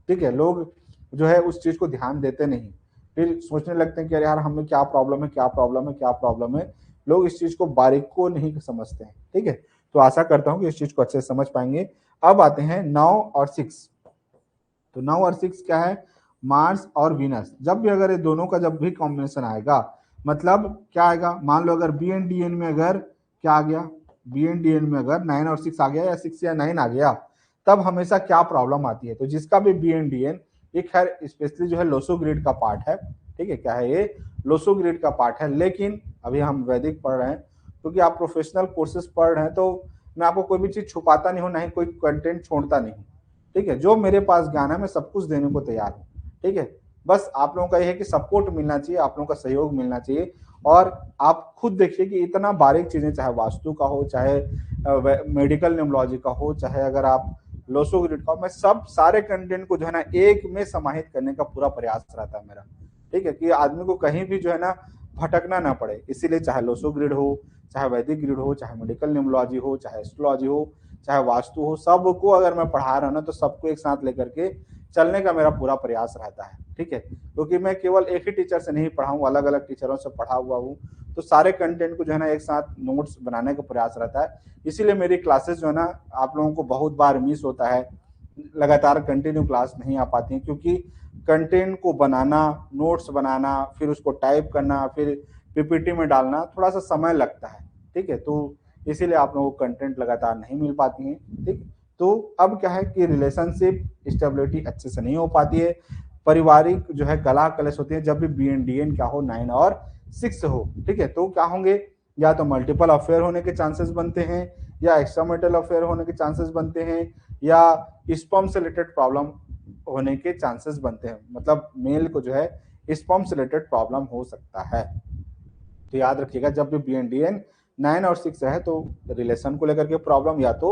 ठीक है। लोग जो है उस चीज को ध्यान देते नहीं, फिर सोचने लगते हैं कि अरे यार हमें क्या प्रॉब्लम है, क्या प्रॉब्लम है, क्या प्रॉब्लम है। लोग इस चीज को बारीक को नहीं समझते हैं, ठीक है। तो आशा करता हूँ कि इस चीज को अच्छे से समझ पाएंगे। अब आते हैं 9 और 6। तो 9 और 6 क्या है, मार्स और वीनस। जब भी अगर ये दोनों का जब भी कॉम्बिनेशन आएगा, मतलब क्या आएगा, मान लो अगर बी एन डी एन में अगर क्या आ गया, बी एन डी एन में अगर 9 और 6 आ गया, या 6 या 9 आ गया, तब हमेशा क्या प्रॉब्लम आती है। तो जिसका भी बी एन डी एन, ये खैर स्पेशली जो है लोसो ग्रिड का पार्ट है, ठीक है, क्या है ये, लोसो ग्रिड का पार्ट है। लेकिन अभी हम वैदिक पढ़ रहे हैं, क्योंकि आप प्रोफेशनल कोर्सेज पढ़ रहे हैं, तो मैं आपको कोई भी चीज छुपाता नहीं हूँ, ना ही कोई कंटेंट छोड़ता नहीं हूँ, ठीक है। जो मेरे पास ज्ञान है मैं सब कुछ देने को तैयार हूँ, ठीक है। बस आप लोगों का यह है कि सपोर्ट मिलना चाहिए, आप लोगों का सहयोग मिलना चाहिए। और आप खुद देखिए कि इतना बारीक चीजें, चाहे वास्तु का हो, चाहे मेडिकल न्यूमोलॉजी का हो, चाहे अगर आप लोसो ग्रिड का हो, मैं सब सारे कंटेंट को जो है ना एक में समाहित करने का पूरा प्रयास रहता है मेरा, ठीक है, कि आदमी को कहीं भी जो है ना भटकना ना पड़े। इसीलिए चाहे लोसो ग्रिड हो, चाहे वैदिक ग्रिड हो, चाहे मेडिकल न्यूमोलॉजी हो, चाहे एस्ट्रोलॉजी हो, चाहे वास्तु हो, सबको अगर मैं पढ़ा रहा हूं ना तो सबको एक साथ लेकर के चलने का मेरा पूरा प्रयास रहता है, ठीक है। क्योंकि मैं केवल एक ही टीचर से नहीं पढ़ा हूँ, अलग अलग टीचरों से पढ़ा हुआ हूँ। तो सारे कंटेंट को जो है ना एक साथ नोट्स बनाने का प्रयास रहता है। इसीलिए मेरी क्लासेस जो है ना आप लोगों को बहुत बार मिस होता है, लगातार कंटिन्यू क्लास नहीं आ पाती है, क्योंकि कंटेंट को बनाना, नोट्स बनाना, फिर उसको टाइप करना, फिर पीपीटी में डालना, थोड़ा सा समय लगता है, ठीक है। तो इसीलिए आप लोगों को कंटेंट लगातार नहीं मिल पाती है, ठीक। तो अब क्या है कि रिलेशनशिप स्टेबिलिटी अच्छे से नहीं हो पाती है, पारिवारिक जो है कला कलश होती है जब भी BNDN क्या हो 9 और 6 हो, ठीक है। तो क्या होंगे, या तो मल्टीपल अफेयर होने के चांसेस बनते हैं, या एक्स्ट्रामैरिटल अफेयर होने के चांसेस बनते हैं, या स्पर्म से रिलेटेड प्रॉब्लम होने के चांसेस बनते हैं। मतलब मेल को जो है स्पर्म से रिलेटेड प्रॉब्लम हो सकता है। तो याद रखिएगा, जब भी BNDN 9 और 6 है तो रिलेशन को लेकर के प्रॉब्लम या तो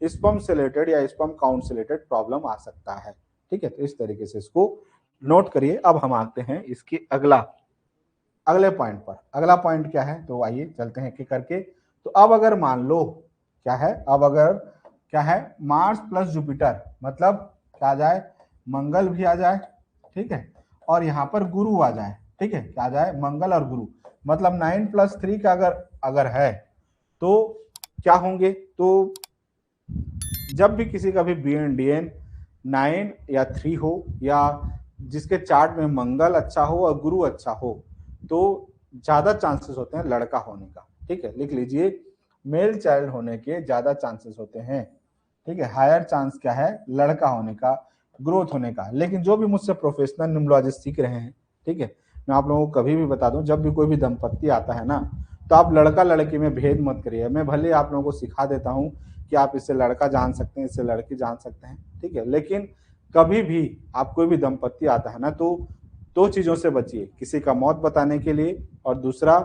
स्पर्म से रिलेटेड या स्पर्म काउंट से रिलेटेड प्रॉब्लम आ सकता है, ठीक है। तो इस तरीके से इसको नोट करिए। अब हम आते हैं इसके अगले पॉइंट पर। अगला पॉइंट क्या है, तो आइए चलते हैं एक करके। तो अब अगर मान लो क्या है, अब अगर क्या है मार्स प्लस जुपिटर, मतलब क्या आ जाए, मंगल भी आ जाए, ठीक है, और यहाँ पर गुरु आ जाए, ठीक है, क्या आ जाए, मंगल और गुरु, मतलब 9 + 3 का अगर है तो क्या होंगे। तो जब भी किसी का भी BNDN 9 या 3 हो, या जिसके चार्ट में मंगल अच्छा हो और गुरु अच्छा हो, तो ज्यादा चांसेस होते हैं लड़का होने का, ठीक है। लिख लीजिए, मेल चाइल्ड होने के ज्यादा चांसेस होते हैं, ठीक है। हायर चांस क्या है, लड़का होने का, ग्रोथ होने का। लेकिन जो भी मुझसे प्रोफेशनल न्यूमरोलॉजिस्ट सीख रहे हैं, ठीक है, मैं आप लोगों को कभी भी बता दूं, जब भी कोई भी दंपत्ति आता है ना, तो आप लड़का लड़की में भेद मत करिए। मैं भले आप लोगों को सिखा देता हूं कि आप इससे लड़का जान सकते हैं, इससे लड़की जान सकते हैं, ठीक है, लेकिन कभी भी आप कोई भी दंपत्ति आता है ना, तो दो चीजों से बचिए, किसी का मौत बताने के लिए और दूसरा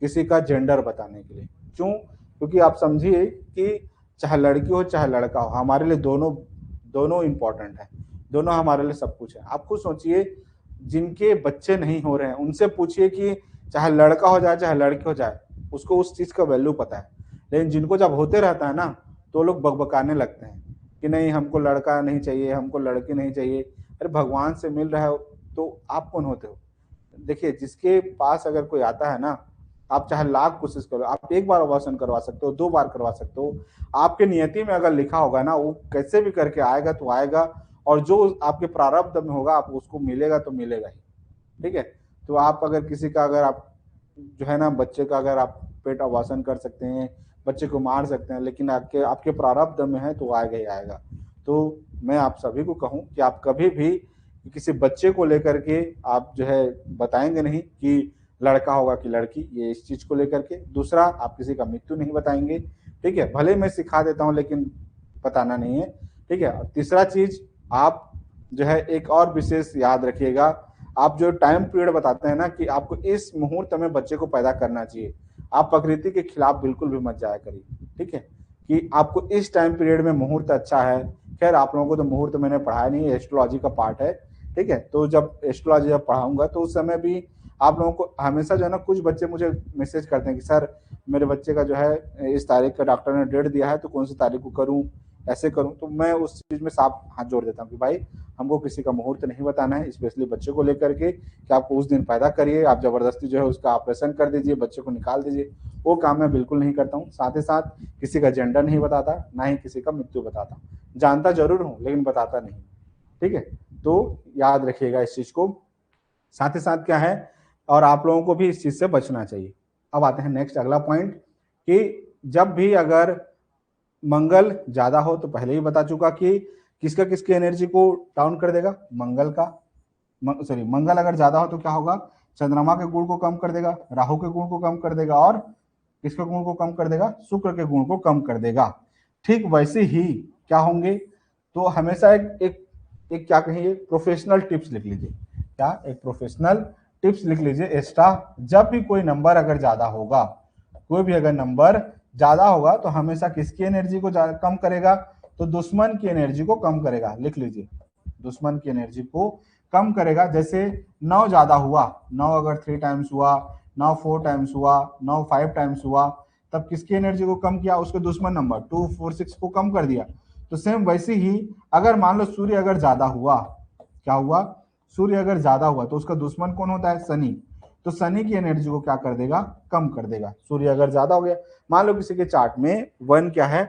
किसी का जेंडर बताने के लिए। क्यों? क्योंकि आप समझिए कि चाहे लड़की हो चाहे लड़का हो, हमारे लिए दोनों इंपॉर्टेंट है, दोनों हमारे लिए सब कुछ है। आप खुद सोचिए, जिनके बच्चे नहीं हो रहे हैं उनसे पूछिए कि चाहे लड़का हो जाए चाहे लड़की हो जाए, उसको उस चीज का वैल्यू पता है। लेकिन जिनको जब होते रहता है ना, तो लोग बकबकाने लगते हैं कि नहीं हमको लड़का नहीं चाहिए, हमको लड़की नहीं चाहिए। अरे भगवान से मिल रहा है तो आप कौन होते हो? देखिए, जिसके पास अगर कोई आता है ना, आप चाहे लाख कोशिश करो, आप एक बार अबॉर्शन करवा सकते हो, 2 बार करवा सकते हो। आपके नियति में अगर लिखा होगा ना, वो कैसे भी करके आएगा तो आएगा, और जो आपके प्रारब्ध में होगा आप उसको मिलेगा तो मिलेगा ही, ठीक है। तो आप अगर किसी का अगर आप जो है ना बच्चे का अगर आप पेट अबॉर्शन कर सकते हैं, बच्चे को मार सकते हैं, लेकिन आपके आपके प्रारब्ध में है तो आएगा ही आएगा। तो मैं आप सभी को कहूं कि आप कभी भी किसी बच्चे को लेकर के आप जो है बताएंगे नहीं कि लड़का होगा कि लड़की, ये इस चीज को लेकर के। दूसरा, आप किसी का मृत्यु नहीं बताएंगे, ठीक है, भले मैं सिखा देता हूं लेकिन बताना नहीं है, ठीक है। तीसरा चीज, आप जो है एक और विशेष याद रखिएगा, आप जो टाइम पीरियड बताते हैं ना कि आपको इस मुहूर्त में बच्चे को पैदा करना चाहिए, आप प्रकृति के खिलाफ बिल्कुल भी मत जाया करिए, ठीक है, कि आपको इस टाइम पीरियड में मुहूर्त अच्छा है। खैर आप लोगों को तो मुहूर्त मैंने पढ़ाया नहीं है, एस्ट्रोलॉजी का पार्ट है, ठीक है। तो जब एस्ट्रोलॉजी जब पढ़ाऊंगा तो उस समय भी आप लोगों को हमेशा जो है ना, कुछ बच्चे मुझे मैसेज करते हैं कि सर मेरे बच्चे का जो है इस तारीख का डॉक्टर ने डेट दिया है, तो कौन सी तारीख को करूं, ऐसे करूं। तो मैं उस चीज में साफ हाथ जोड़ देता हूँ कि भाई हमको किसी का मुहूर्त नहीं बताना है, स्पेशली बच्चे को लेकर के, कि आपको उस दिन पैदा करिए, आप जबरदस्ती जो है उसका ऑपरेशन कर दीजिए, बच्चे को निकाल दीजिए, वो काम मैं बिल्कुल नहीं करता हूँ। साथ ही साथ किसी का जेंडर नहीं बताता, ना ही किसी का मृत्यु बताता। जानता जरूर हूँ लेकिन बताता नहीं, ठीक है। तो याद रखिएगा इस चीज को। साथ ही साथ क्या है, और आप लोगों को भी इस चीज से बचना चाहिए। अब आते हैं नेक्स्ट अगला पॉइंट, कि जब भी अगर मंगल ज्यादा हो, तो पहले ही बता चुका कि किसका किसकी एनर्जी को डाउन कर देगा, मंगल का, सॉरी मंगल अगर ज्यादा हो तो क्या होगा, चंद्रमा के गुण को कम कर देगा, राहु के गुण को कम कर देगा, और किसके गुण को कम कर देगा, शुक्र के गुण को कम कर देगा। ठीक वैसे ही क्या होंगे, तो हमेशा एक क्या कहिए, प्रोफेशनल टिप्स लिख लीजिए। क्या, एक प्रोफेशनल टिप्स लिख लीजिए एक्स्ट्रा। जब भी कोई नंबर अगर ज्यादा होगा, कोई भी अगर नंबर ज्यादा होगा, तो हमेशा किसकी एनर्जी को कम करेगा, तो दुश्मन की एनर्जी को कम करेगा। लिख लीजिए, दुश्मन की एनर्जी को कम करेगा। जैसे 9 ज्यादा हुआ, 9 अगर 3 टाइम्स हुआ, 9 4 टाइम्स हुआ, 9 5 टाइम्स हुआ, तब किसकी एनर्जी को कम किया, उसके दुश्मन नंबर 2 4 6 को कम कर दिया। तो सेम वैसे ही अगर मान लो सूर्य अगर ज्यादा हुआ, क्या हुआ, सूर्य अगर ज्यादा हुआ तो उसका दुश्मन कौन होता है, शनि। तो शनि की एनर्जी को क्या कर देगा, कम कर देगा। सूर्य अगर ज्यादा हो गया, मान लो किसी के चार्ट में 1 क्या है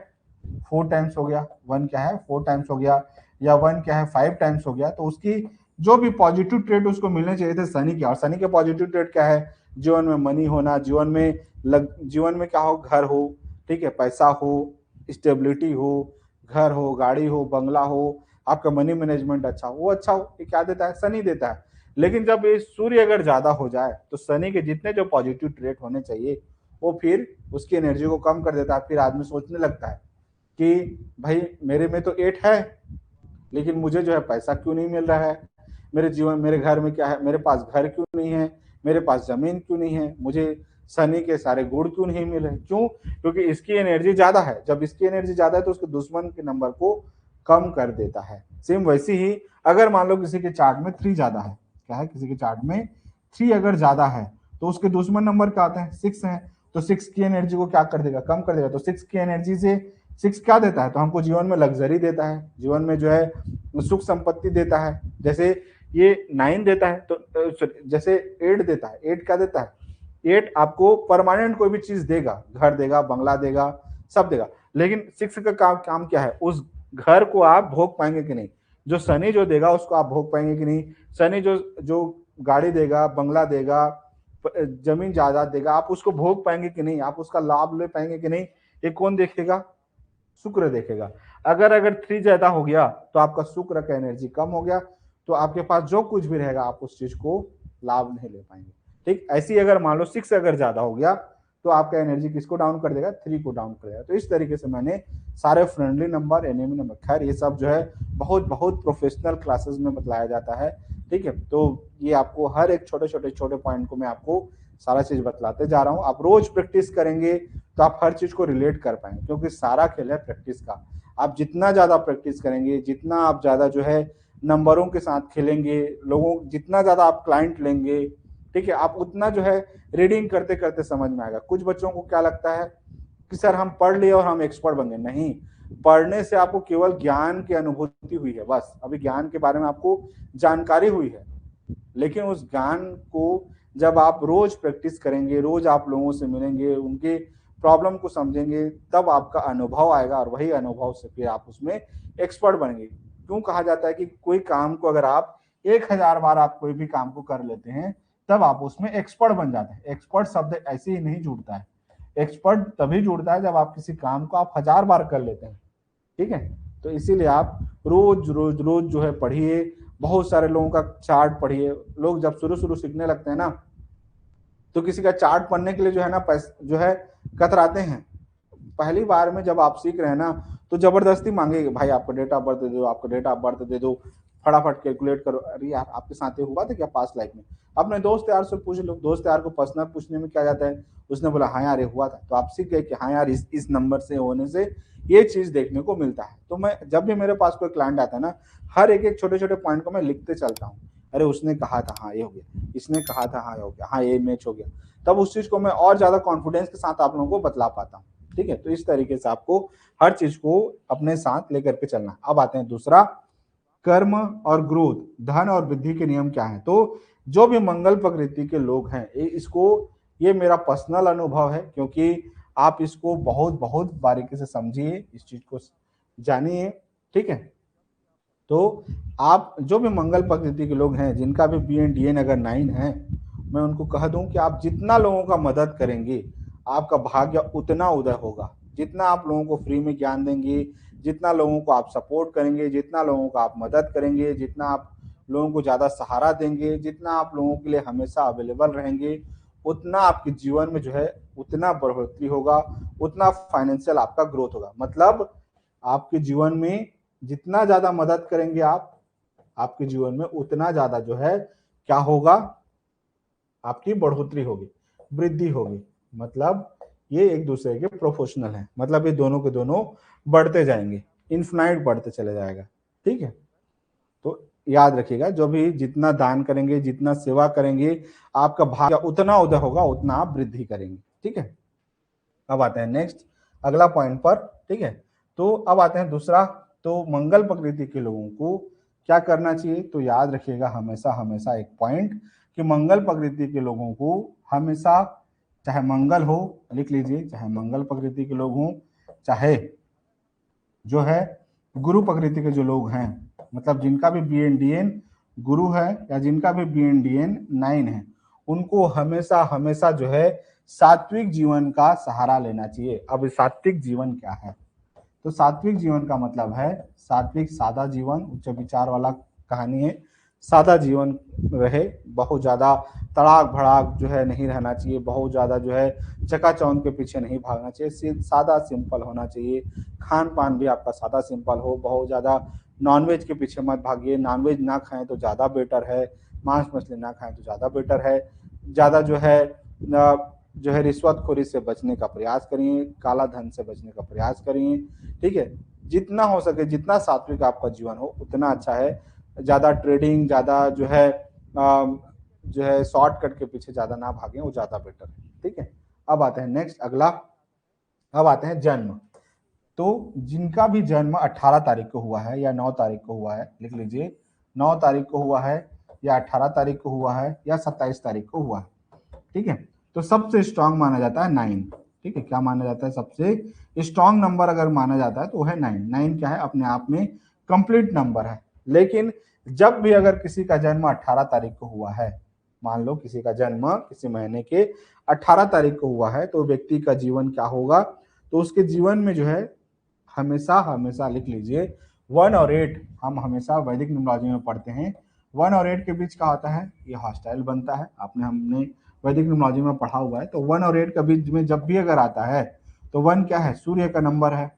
4 टाइम्स हो गया, 1 क्या है 4 टाइम्स हो गया, या 1 क्या है 5 टाइम्स हो गया, तो उसकी जो भी पॉजिटिव ट्रेड उसको मिलने चाहिए थे शनि के, और शनि के पॉजिटिव ट्रेड क्या है, जीवन में मनी होना, जीवन में क्या हो, घर हो, ठीक है, पैसा हो, स्टेबिलिटी हो, घर हो, गाड़ी हो, बंगला हो, आपका मनी मैनेजमेंट अच्छा हो, वो अच्छा हो, ये क्या देता है? शनि देता है। लेकिन जब ये सूर्य अगर ज्यादा हो जाए तो शनि के जितने जो पॉजिटिव ट्रेट होने चाहिए वो फिर उसकी एनर्जी को कम कर देता है। फिर आदमी सोचने लगता है कि भाई मेरे में तो 8 है, लेकिन मुझे जो है पैसा क्यों नहीं मिल रहा है, मेरे जीवन, मेरे घर में क्या है, मेरे पास घर क्यों नहीं है, मेरे पास जमीन क्यों नहीं है, मुझे शनि के सारे गुण क्यों नहीं मिल रहे? क्यों? क्योंकि इसकी एनर्जी ज्यादा है। जब इसकी एनर्जी ज्यादा है तो उसके दुश्मन के नंबर को कम कर देता है। सेम वैसे ही अगर मान लो किसी के चार्ट में 3 ज्यादा है, क्या है, किसी के चार्ट में 3 अगर ज्यादा है तो उसके दुश्मन नंबर क्या आते हैं? 6 है। तो 6 की एनर्जी को क्या कर देगा? कम कर देगा। तो 6 की एनर्जी से 6 क्या देता है? तो हमको जीवन में लग्जरी देता है, जीवन में जो है सुख संपत्ति देता है। जैसे ये 9 देता है तो जैसे 8 देता है, 8 क्या देता है? 8 आपको परमानेंट कोई भी चीज देगा, घर देगा, बंगला देगा, सब देगा। लेकिन 6 का काम क्या है? उस घर को आप भोग पाएंगे कि नहीं? जो शनि जो देगा उसको आप भोग पाएंगे कि नहीं? शनि जो जो गाड़ी देगा, बंगला देगा, जमीन जायदाद देगा, आप उसको भोग पाएंगे कि नहीं? आप उसका लाभ ले पाएंगे कि नहीं? ये कौन देखेगा? शुक्र देखेगा। अगर 3 ज्यादा हो गया तो आपका शुक्र का एनर्जी कम हो गया, तो आपके पास जो कुछ भी रहेगा आप उस चीज को लाभ नहीं ले पाएंगे। ठीक, ऐसी अगर मान लो 6 अगर ज्यादा हो गया तो आपका एनर्जी किसको डाउन कर देगा? 3 को डाउन कर देगा। तो इस तरीके से मैंने सारे फ्रेंडली नंबर, एनिमी नंबर, खैर ये सब जो है बहुत बहुत प्रोफेशनल क्लासेस में बतलाया जाता है। ठीक है, तो ये आपको हर एक छोटे पॉइंट को मैं आपको सारा चीज बतलाते जा रहा हूँ। आप रोज प्रैक्टिस करेंगे तो आप हर चीज को रिलेट कर पाएंगे, क्योंकि सारा खेल है प्रैक्टिस का। आप जितना ज्यादा प्रैक्टिस करेंगे, जितना आप ज्यादा जो है नंबरों के साथ खेलेंगे, लोगों जितना ज्यादा आप क्लाइंट लेंगे, ठीक है, आप उतना जो है रीडिंग करते करते समझ में आएगा। कुछ बच्चों को क्या लगता है कि सर हम पढ़ लिए और हम एक्सपर्ट बन गए। नहीं, पढ़ने से आपको केवल ज्ञान की अनुभूति हुई है, बस अभी ज्ञान के बारे में आपको जानकारी हुई है। लेकिन उस ज्ञान को जब आप रोज प्रैक्टिस करेंगे, रोज आप लोगों से मिलेंगे, उनके प्रॉब्लम को समझेंगे, तब आपका अनुभव आएगा और वही अनुभव से फिर आप उसमें एक्सपर्ट बनेंगे। क्यों कहा जाता है कि कोई काम को अगर आप 1000 बार आप कोई भी काम को कर लेते हैं तब आप उसमें एक्सपर्ट बन जाते हैं। एक्सपर्ट शब्द ऐसे ही नहीं जुड़ता है, एक्सपर्ट तभी जुड़ता है जब आप किसी काम को आप 1000 बार कर लेते हैं। ठीक है, तो इसीलिए आप रोज रोज रोज जो है पढ़िए, बहुत सारे लोगों का चार्ट पढ़िए। लोग जब शुरू शुरू सीखने लगते हैं ना तो किसी का चार्ट पढ़ने के लिए जो है ना जो है कतराते हैं। पहली बार में जब आप सीख रहे हैं ना तो जबरदस्ती मांगेंगे, भाई आपका डेट ऑफ बर्थ दे दो, आपका डेट ऑफ बर्थ दे दो, फटाफट कैलकुलेट करो। अरे यार आपके साथ ये हुआ था क्या पास्ट लाइफ में? अपने दोस्त यार से पूछ लो। दोस्त यार को पर्सनल पूछने में क्या जाता है, उसने बोला हाँ यार ये हुआ था, तो आप सीख गए कि हाँ यार इस नंबर से होने से ये चीज देखने को मिलता है। तो मैं जब भी मेरे पास कोई क्लाइंट आता है ना, हर एक एक छोटे छोटे पॉइंट को मैं लिखते चलता हूँ। अरे उसने कहा था हाँ ये हो गया, इसने कहा था हाँ ये हो गया, हाँ ये मैच हो गया। तब उस चीज को मैं और ज्यादा कॉन्फिडेंस के साथ आप लोगों को बतला पाता हूँ। ठीक है, तो इस तरीके से आपको हर चीज को अपने साथ लेकर के चलना। अब आते हैं दूसरा, कर्म और ग्रोथ, धन और वृद्धि के नियम क्या है। तो जो भी मंगल प्रकृति के लोग हैं, इसको, ये मेरा पर्सनल अनुभव है, क्योंकि आप इसको बहुत बहुत बारीकी से समझिए, इस चीज को जानिए। ठीक है, तो आप जो भी मंगल प्रकृति के लोग हैं, जिनका भी BNDN अगर 9 है, मैं उनको कह दूं कि आप जितना लोगों का मदद करेंगे आपका भाग्य उतना उदय होगा। जितना आप लोगों को फ्री में ज्ञान देंगे, जितना लोगों को आप सपोर्ट करेंगे, जितना लोगों का आप मदद करेंगे, जितना आप लोगों को ज्यादा सहारा देंगे, जितना आप लोगों के लिए हमेशा अवेलेबल रहेंगे, उतना आपके जीवन में जो है उतना बढ़ोतरी होगा, उतना फाइनेंशियल आपका ग्रोथ होगा। मतलब आपके जीवन में जितना ज्यादा मदद करेंगे आप, आपके जीवन में उतना ज्यादा जो है क्या होगा, आपकी बढ़ोतरी होगी, वृद्धि होगी। मतलब ये एक दूसरे के प्रोपोर्शनल है, मतलब ये दोनों के दोनों बढ़ते जाएंगे, इन्फिनाइट बढ़ते चले जाएगा। ठीक है, तो याद रखिएगा, जो भी जितना दान करेंगे, जितना सेवा करेंगे, आपका भाग्य उतना उदय होगा, उतना आप वृद्धि करेंगे। ठीक है, अब आते हैं नेक्स्ट अगला पॉइंट पर। ठीक है, तो अब आते हैं दूसरा, तो मंगल प्रकृति के लोगों को क्या करना चाहिए। तो याद रखिएगा हमेशा हमेशा एक पॉइंट, कि मंगल प्रकृति के लोगों को हमेशा, चाहे मंगल हो, लिख लीजिए, चाहे मंगल प्रकृति के लोग हों, चाहे जो है गुरु प्रकृति के जो लोग हैं, मतलब जिनका भी BNDN गुरु है या जिनका भी BNDN 9 है, उनको हमेशा हमेशा जो है सात्विक जीवन का सहारा लेना चाहिए। अब सात्विक जीवन क्या है? तो सात्विक जीवन का मतलब है सात्विक सादा जीवन, उच्च विचार वाला कहानी है। सादा जीवन रहे, बहुत ज्यादा तड़ाक भड़ाक जो है नहीं रहना चाहिए, बहुत ज्यादा जो है चकाचौंध के पीछे नहीं भागना चाहिए, सादा सिंपल होना चाहिए। खान पान भी आपका सादा सिंपल हो, बहुत ज्यादा नॉनवेज के पीछे मत भागिए, नॉनवेज ना खाएं तो ज्यादा बेटर है, मांस मछली ना खाएं तो ज्यादा बेटर है। ज्यादा जो है रिश्वतखोरी से बचने का प्रयास करिए, काला धन से बचने का प्रयास करिए, ठीक है। जितना हो सके, जितना सात्विक आपका जीवन हो उतना अच्छा है। ज्यादा ट्रेडिंग, ज्यादा जो है शॉर्टकट के पीछे ज्यादा ना भागें, वो ज्यादा बेटर है, ठीक है। अब आते हैं नेक्स्ट, अगला। अब आते हैं जन्म। तो जिनका भी जन्म 18 तारीख को हुआ है या 9 तारीख को हुआ है, लिख लीजिए 9 तारीख को हुआ है या 18 तारीख को हुआ है या 27 तारीख को हुआ है, ठीक है। तो सबसे स्ट्रांग माना जाता है 9, ठीक है। क्या माना जाता है? सबसे स्ट्रांग नंबर अगर माना जाता है तो वो है 9। 9 क्या है? अपने आप में कंप्लीट नंबर है। लेकिन जब भी अगर किसी का जन्म 18 तारीख को हुआ है, मान लो किसी का जन्म किसी महीने के 18 तारीख को हुआ है, तो व्यक्ति का जीवन क्या होगा? तो उसके जीवन में जो है हमेशा हमेशा लिख लीजिए 1 और 8, हम हमेशा वैदिक न्यूमरोलॉजी में पढ़ते हैं 1 और 8 के बीच क्या होता है? ये हॉस्टाइल बनता है। हमने वैदिक न्यूमरोलॉजी में पढ़ा हुआ है। तो 1 और 8 के बीच में जब भी अगर आता है तो 1 क्या है? सूर्य का नंबर है,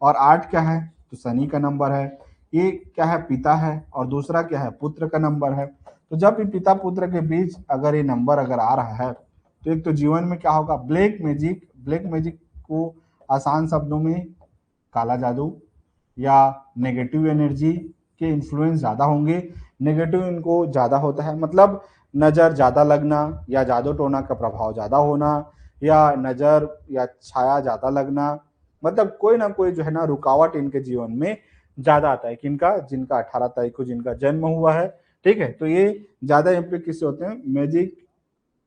और 8 क्या है? तो शनि का नंबर है। ये क्या है? पिता है, और दूसरा क्या है? पुत्र का नंबर है। तो जब भी पिता पुत्र के बीच अगर ये नंबर अगर आ रहा है, तो एक तो जीवन में क्या होगा? Black magic. ब्लैक मैजिक को आसान शब्दों में काला जादू या नेगेटिव एनर्जी के इन्फ्लुएंस ज्यादा होंगे। नेगेटिव इनको ज्यादा होता है, मतलब नजर ज्यादा लगना या जादू टोना का प्रभाव ज्यादा होना, या नजर या छाया ज्यादा लगना, मतलब कोई ना कोई जो है ना रुकावट इनके जीवन में ज्यादा आता है। किनका? जिनका 18 तारीख को जिनका जन्म हुआ है, ठीक है। तो ये ज्यादा इम्पैक्ट किससे होते हैं? मैजिक,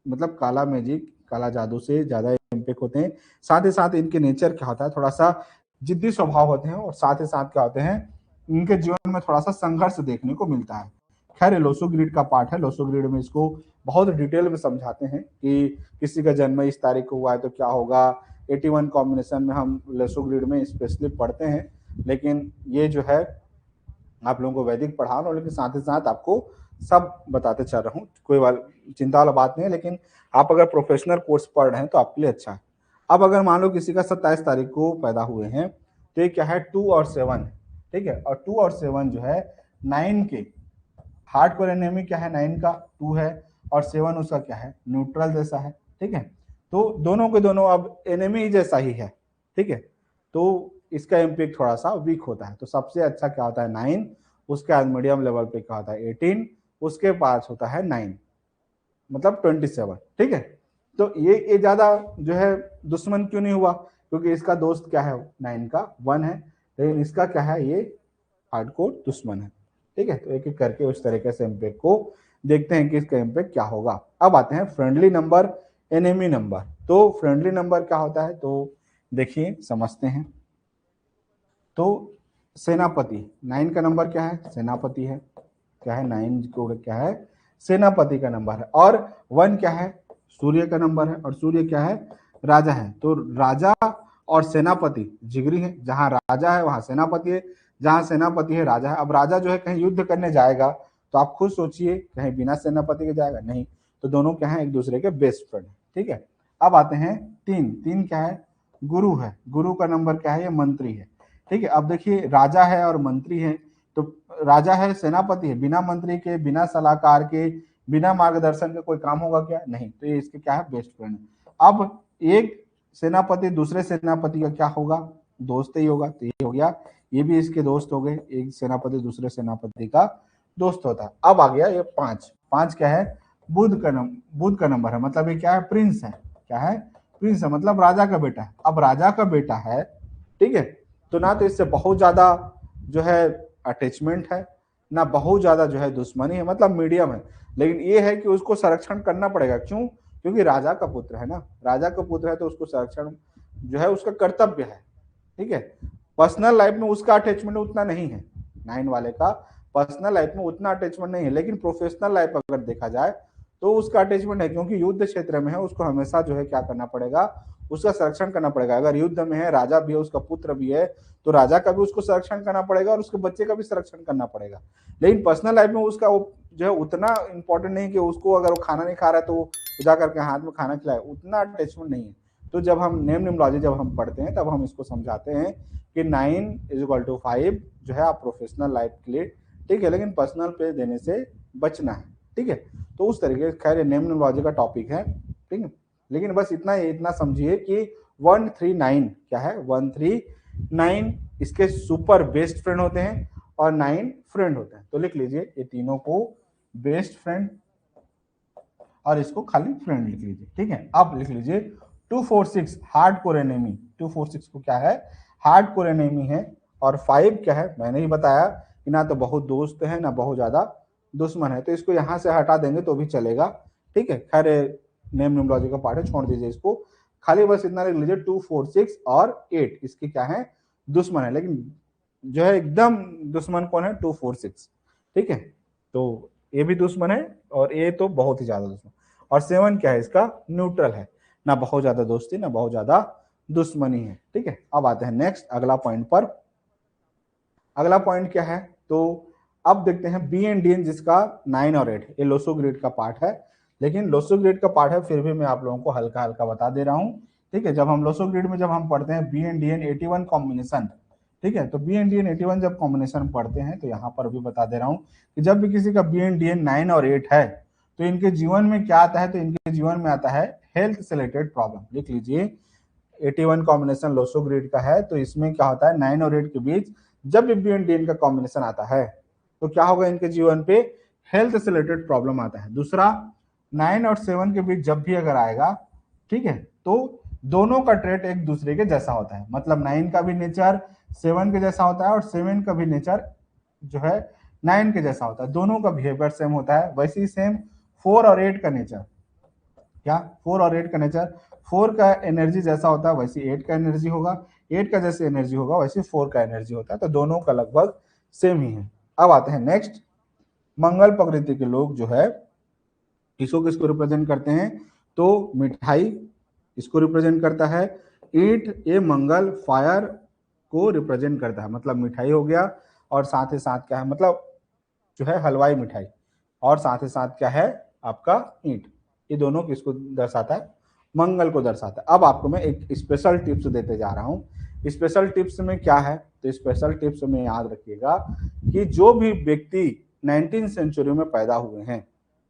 मतलब काला मैजिक, काला जादू से ज्यादा इम्पैक्ट होते हैं। साथ ही साथ इनके नेचर क्या होता है? थोड़ा सा जिद्दी स्वभाव होते हैं, और साथ ही साथ क्या होते हैं? इनके जीवन में थोड़ा सा संघर्ष देखने को मिलता है। खैर ये लोसो ग्रिड का पार्ट है, लोसो ग्रिड में इसको बहुत डिटेल में समझाते हैं कि किसी का जन्म इस तारीख को हुआ है तो क्या होगा। 81 कॉम्बिनेशन में हम लोसो ग्रिड में स्पेशली पढ़ते हैं, लेकिन ये जो है आप लोगों को वैदिक पढ़ा रहा हूँ, लेकिन साथ ही साथ आपको सब बताते चल रहा हूँ, कोई चिंता वाला बात नहीं है। लेकिन आप अगर प्रोफेशनल कोर्स पढ़ रहे हैं तो आपके लिए अच्छा है। अब अगर मान लो किसी का 27 तारीख को पैदा हुए हैं, तो ये क्या है? 2 और 7, ठीक है। और 2 और 7 जो है 9 के हार्डकोर एनिमी क्या है? 9 का 2 है, और 7 उसका क्या है? न्यूट्रल जैसा है, ठीक है। तो दोनों के दोनों अब एनिमी जैसा ही है, ठीक है। तो इसका इम्पैक्ट थोड़ा सा वीक होता है। तो सबसे अच्छा क्या होता है? 9। उसके बाद मीडियम लेवल पे क्या होता है? 18। उसके पास होता है 9, मतलब 27, ठीक है। तो ये ज्यादा जो है दुश्मन क्यों नहीं हुआ? क्योंकि इसका दोस्त क्या है? 9 का 1 है, लेकिन इसका क्या है? ये हार्डकोर दुश्मन है, ठीक है। तो एक एक करके उस तरीके से इम्पैक्ट को देखते हैं कि इसका इम्पैक्ट क्या होगा। अब आते हैं फ्रेंडली नंबर, एनिमी नंबर। तो फ्रेंडली नंबर क्या होता है? तो देखिए समझते हैं। तो सेनापति, 9 का नंबर क्या है? सेनापति है। क्या है? 9 को क्या है? सेनापति का नंबर है। और 1 क्या है? सूर्य का नंबर है, और सूर्य क्या है? राजा है। तो राजा और सेनापति जिगरी है। जहां राजा है वहां सेनापति है, जहां सेनापति है राजा है। अब राजा जो है कहीं युद्ध करने जाएगा तो आप खुद सोचिए, कहीं बिना सेनापति के जाएगा? नहीं। तो दोनों क्या है? एक दूसरे के बेस्ट फ्रेंड, ठीक है। अब आते हैं 3। 3 क्या है? गुरु है। गुरु का नंबर क्या है? ये मंत्री है, ठीक है। अब देखिए राजा है और मंत्री है, तो राजा है, सेनापति है, बिना मंत्री के, बिना सलाहकार के, बिना मार्गदर्शन के कोई काम होगा क्या? नहीं। तो ये इसके क्या है? Best friend. अब एक सेनापति दूसरे सेनापति का क्या होगा? दोस्त ही होगा। तो ये हो गया, ये भी इसके दोस्त हो गए। एक सेनापति दूसरे सेनापति का दोस्त होता है। अब आ गया ये 5। 5 क्या है? बुध का नंबर है, मतलब ये क्या है? प्रिंस है। क्या है? प्रिंस है, मतलब राजा का बेटा है। अब राजा का बेटा है, ठीक है। तो ना तो इससे बहुत ज्यादा जो है अटैचमेंट है, ना बहुत ज्यादा जो है दुश्मनी है, मतलब मीडियम है। लेकिन ये है कि उसको संरक्षण करना पड़ेगा। क्यों? क्योंकि राजा का पुत्र है ना, राजा का पुत्र है, तो उसको संरक्षण जो है उसका कर्तव्य है, ठीक है। पर्सनल लाइफ में उसका अटैचमेंट उतना नहीं है, 9 वाले का पर्सनल लाइफ में उतना अटैचमेंट नहीं है। लेकिन प्रोफेशनल लाइफ अगर देखा जाए तो उसका अटैचमेंट है, क्योंकि युद्ध क्षेत्र में है, उसको हमेशा जो है क्या करना पड़ेगा? उसका संरक्षण करना पड़ेगा। अगर युद्ध में है, राजा भी है, उसका पुत्र भी है, तो राजा का भी उसको संरक्षण करना पड़ेगा और उसके बच्चे का भी संरक्षण करना पड़ेगा। लेकिन पर्सनल लाइफ में उसका वो जो है उतना इंपॉर्टेंट नहीं कि उसको अगर वो खाना नहीं खा रहा है तो वो जा करके हाथ में खाना खिलाए, उतना अटैचमेंट नहीं है। तो जब हम नेम निमोलॉजी जब हम पढ़ते हैं तब हम इसको समझाते हैं कि 9 = 5 जो है आप प्रोफेशनल लाइफ के लिए, ठीक है, लेकिन पर्सनल पे देने से बचना है, ठीक है। तो उस तरीके से खैर नेम निमोलॉजी का टॉपिक है, ठीक है। लेकिन बस इतना समझिए कि 139 क्या है, 139 इसके सुपर बेस्ट फ्रेंड होते हैं और 9 फ्रेंड होते हैं। तो लिख लीजिए ये तीनों को बेस्ट फ्रेंड और इसको खाली फ्रेंड लिख लीजिए, ठीक है। अब लिख लीजिए 246 हार्ड कोर एनिमी, 246 को क्या है, हार्ड कोर एनिमी है। और 5 क्या है, मैंने ही बताया कि ना तो बहुत दोस्त है ना बहुत ज्यादा दुश्मन है, तो इसको यहां से हटा देंगे तो भी चलेगा, ठीक है। खैर नेम निमोलॉजी का पार्ट है, छोड़ दीजिए इसको, खाली बस इतना लिख लीजिए 246 और 8 इसके क्या है, दुश्मन है। लेकिन जो है एकदम दुश्मन कौन है, 246, ठीक है। तो ये भी दुश्मन है और ये तो बहुत ही ज्यादा दुश्मन। और 7 क्या है, इसका न्यूट्रल है, ना बहुत ज्यादा दोस्ती ना बहुत ज्यादा दुश्मनी है, ठीक है। अब आते हैं नेक्स्ट अगला पॉइंट पर। अगला पॉइंट क्या है, तो अब देखते हैं बी एंड डी एन, जिसका 9 और 8 ये लोसो ग्रिड का पार्ट है। लेकिन लोसो ग्रिड का पार्ट है, फिर भी मैं आप लोगों को हल्का हल्का बता दे रहा हूं, ठीक है। जब हम लोसो ग्रिड में जब हम पढ़ते हैं B and D N 81 combination, ठीक है, तो बी एंड डी एन 81 जब कॉम्बिनेशन पढ़ते हैं तो यहाँ पर भी बता दे रहा हूँ कि जब भी किसी का बी एंड डी एन 9 और 8 है तो इनके जीवन में क्या आता है, तो इनके जीवन में आता है हेल्थ से रिलेटेड प्रॉब्लम। लिख लीजिए 81 कॉम्बिनेशन लोसो ग्रिड का है, तो इसमें क्या होता है 9 और 8 के बीच जब भी बी एंड डी एन का कॉम्बिनेशन आता है तो क्या होगा, इनके जीवन पे हेल्थ से रिलेटेड प्रॉब्लम आता है। दूसरा 9 और 7 के बीच जब भी अगर आएगा, ठीक है, तो दोनों का ट्रेट एक दूसरे के जैसा होता है, मतलब 9 का भी नेचर 7 के जैसा होता है और 7 का भी नेचर जो है 9 के जैसा होता है, दोनों का बिहेवियर सेम होता है। वैसे ही सेम 4 और 8 का नेचर, क्या 4 और 8 का नेचर, 4 का एनर्जी जैसा होता है वैसे 8 का एनर्जी होगा, 8 का जैसे एनर्जी होगा वैसे 4 का एनर्जी होता है, तो दोनों का लगभग सेम ही है। अब आते हैं नेक्स्ट, मंगल प्रकृति के लोग जो है इसको किसको रिप्रेजेंट करते हैं, तो मिठाई इसको रिप्रेजेंट करता है। ईट ये मंगल फायर को रिप्रेजेंट करता है, मतलब मिठाई हो गया और साथ ही साथ क्या है, मतलब जो है हलवाई मिठाई, और साथ ही साथ क्या है आपका ईंट, ये दोनों किसको दर्शाता है, मंगल को दर्शाता है। अब आपको मैं एक स्पेशल टिप्स देते जा रहा हूँ। स्पेशल टिप्स में क्या है, तो स्पेशल टिप्स में याद रखिएगा कि जो भी व्यक्ति 19वीं सेंचुरी में पैदा हुए हैं,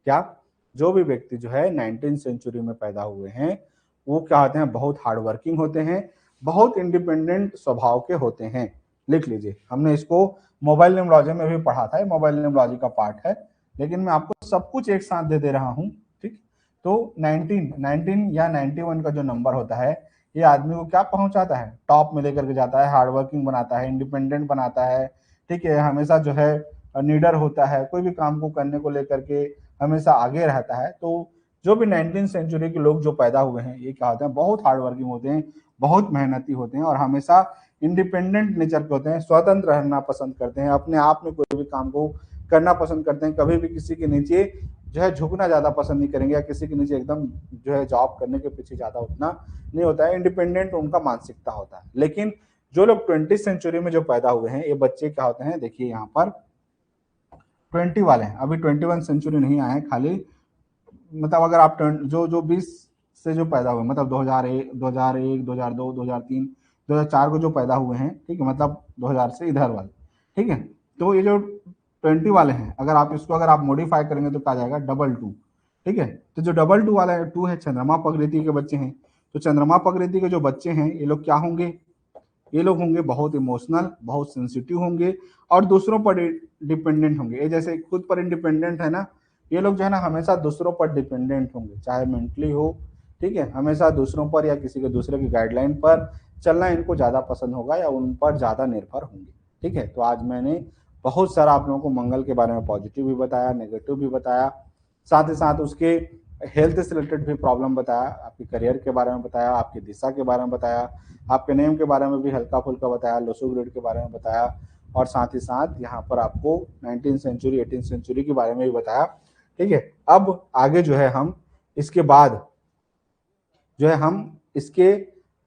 क्या जो भी व्यक्ति जो है 19वीं सेंचुरी में पैदा हुए हैं वो क्या होते हैं, बहुत हार्ड वर्किंग होते हैं, बहुत इंडिपेंडेंट स्वभाव के होते हैं। लिख लीजिए, हमने इसको मोबाइल न्यूमरोलॉजी में भी पढ़ा था, मोबाइल न्यूमरोलॉजी का पार्ट है, लेकिन मैं आपको सब कुछ एक साथ दे रहा हूँ, ठीक। तो 19 या 91 का जो नंबर होता है ये आदमी को क्या पहुंचाता है, टॉप में लेकर के जाता है, हार्ड वर्किंग बनाता है, इंडिपेंडेंट बनाता है, ठीक है, हमेशा जो है नीडर होता है, कोई भी काम को करने को लेकर के हमेशा आगे रहता है। तो जो भी 19वीं सेंचुरी के लोग जो पैदा हुए हैं ये क्या होते हैं, बहुत हार्ड वर्किंग होते हैं, बहुत मेहनती होते हैं और हमेशा इंडिपेंडेंट नेचर के होते हैं, स्वतंत्र रहना पसंद करते हैं, अपने आप में कोई भी काम को करना पसंद करते हैं, कभी भी किसी के नीचे जो है झुकना ज्यादा पसंद नहीं करेंगे या किसी के नीचे एकदम जो है जॉब करने के पीछे ज्यादा उतना नहीं होता है, इंडिपेंडेंट उनका मानसिकता होता है। लेकिन जो लोग 20वीं सेंचुरी में जो पैदा हुए हैं ये बच्चे क्या होते हैं, देखिए यहाँ पर 20 वाले हैं, अभी 21 सेंचुरी नहीं आए हैं, खाली मतलब अगर आप जो 20 से जो पैदा हुए, मतलब 2001 2001 2002 2003 2004 को जो पैदा हुए हैं, ठीक है, मतलब 2000 से इधर वाले, ठीक है, तो ये जो 20 वाले हैं अगर आप इसको अगर आप मॉडिफाई करेंगे तो क्या जाएगा, 22, ठीक है। तो जो 22 वाला है 2 है चंद्रमा प्रकृति के बच्चे हैं, तो चंद्रमा प्रकृति के जो बच्चे हैं ये लोग क्या होंगे, ये लोग होंगे बहुत इमोशनल, बहुत सेंसिटिव होंगे और दूसरों पर डिपेंडेंट होंगे। ये जैसे खुद पर इंडिपेंडेंट है ना, ये लोग जो है ना हमेशा दूसरों पर डिपेंडेंट होंगे, चाहे मेंटली हो, ठीक है, हमेशा दूसरों पर या किसी के दूसरे की गाइडलाइन पर चलना इनको ज्यादा पसंद होगा या उन पर ज्यादा निर्भर होंगे, ठीक है। तो आज मैंने बहुत सारा आप लोगों को मंगल के बारे में पॉजिटिव भी बताया, नेगेटिव भी बताया, साथ ही साथ उसके हेल्थ से रिलेटेड भी प्रॉब्लम बताया, आपके करियर के बारे में बताया, आपकी दिशा के बारे में बताया, आपके नेम के बारे में भी हल्का फुल्का बताया, लोसो ग्रिड के बारे में बताया और साथ ही साथ यहाँ पर आपको 19वीं सेंचुरी 18वीं सेंचुरी के बारे में भी बताया, ठीक है। अब आगे जो है हम इसके बाद जो है हम इसके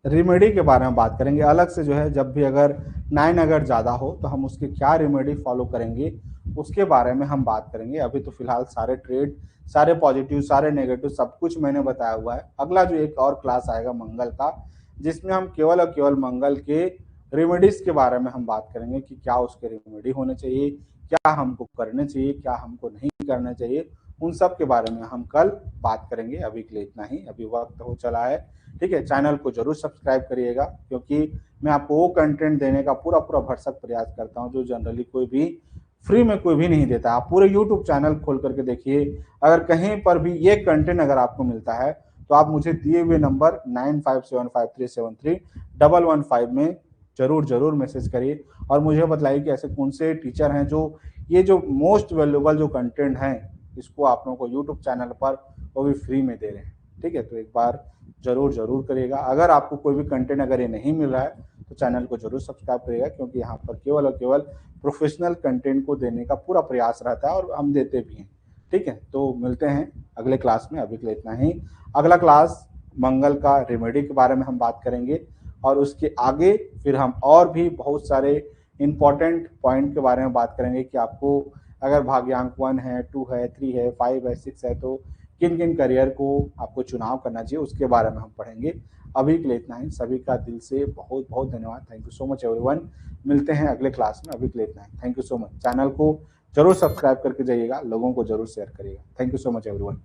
रेमेडी के बारे में बात करेंगे अलग से। जो है जब भी अगर 9 अगर ज़्यादा हो तो हम उसके क्या रेमेडी फॉलो करेंगे उसके बारे में हम बात करेंगे। अभी तो फिलहाल सारे ट्रेड, सारे पॉजिटिव, सारे नेगेटिव सब कुछ मैंने बताया हुआ है। अगला जो एक और क्लास आएगा मंगल का, जिसमें हम केवल और केवल मंगल के रेमेडीज के बारे में हम बात करेंगे कि क्या उसके रेमेडी होने चाहिए, क्या हमको करने चाहिए, क्या हमको नहीं करना चाहिए, उन सब के बारे में हम कल बात करेंगे। अभी के लिए इतना ही, अभी वक्त हो चला है। ठीक है, चैनल को जरूर सब्सक्राइब करिएगा, क्योंकि मैं आपको वो कंटेंट देने का पूरा पूरा भरसक प्रयास करता हूँ जो जनरली कोई भी फ्री में कोई भी नहीं देता। आप पूरे यूट्यूब चैनल खोल करके देखिए, अगर कहीं पर भी ये कंटेंट अगर आपको मिलता है तो आप मुझे दिए हुए नंबर 9575373115 में जरूर जरूर मैसेज करिए और मुझे बताइए कि ऐसे कौन से टीचर हैं जो ये जो मोस्ट वैल्यूएबल जो कंटेंट हैं इसको आप लोगों को यूट्यूब चैनल पर वो भी फ्री में दे रहे हैं। ठीक है, तो एक बार जरूर जरूर करिएगा। अगर आपको कोई भी कंटेंट अगर ये नहीं मिल रहा है तो चैनल को जरूर सब्सक्राइब करिएगा, क्योंकि यहाँ पर केवल और केवल प्रोफेशनल कंटेंट को देने का पूरा प्रयास रहता है और हम देते भी हैं। ठीक है, तो मिलते हैं अगले क्लास में, अभी के लिए इतना ही। अगला क्लास मंगल का रेमेडी के बारे में हम बात करेंगे और उसके आगे फिर हम और भी बहुत सारे इंपॉर्टेंट पॉइंट के बारे में बात करेंगे कि आपको अगर भाग्यांक 1 है, 2 है, 3 है, 5 है, 6 है तो किन किन करियर को आपको चुनाव करना चाहिए उसके बारे में हम पढ़ेंगे। अभी के लिए इतना ही, सभी का दिल से बहुत बहुत धन्यवाद। Thank you so much everyone. मिलते हैं अगले क्लास में, अभी के लिए इतना ही। Thank you so much. Channel को जरूर सब्सक्राइब करके जाइएगा, लोगों को जरूर शेयर करिएगा। Thank you so much everyone.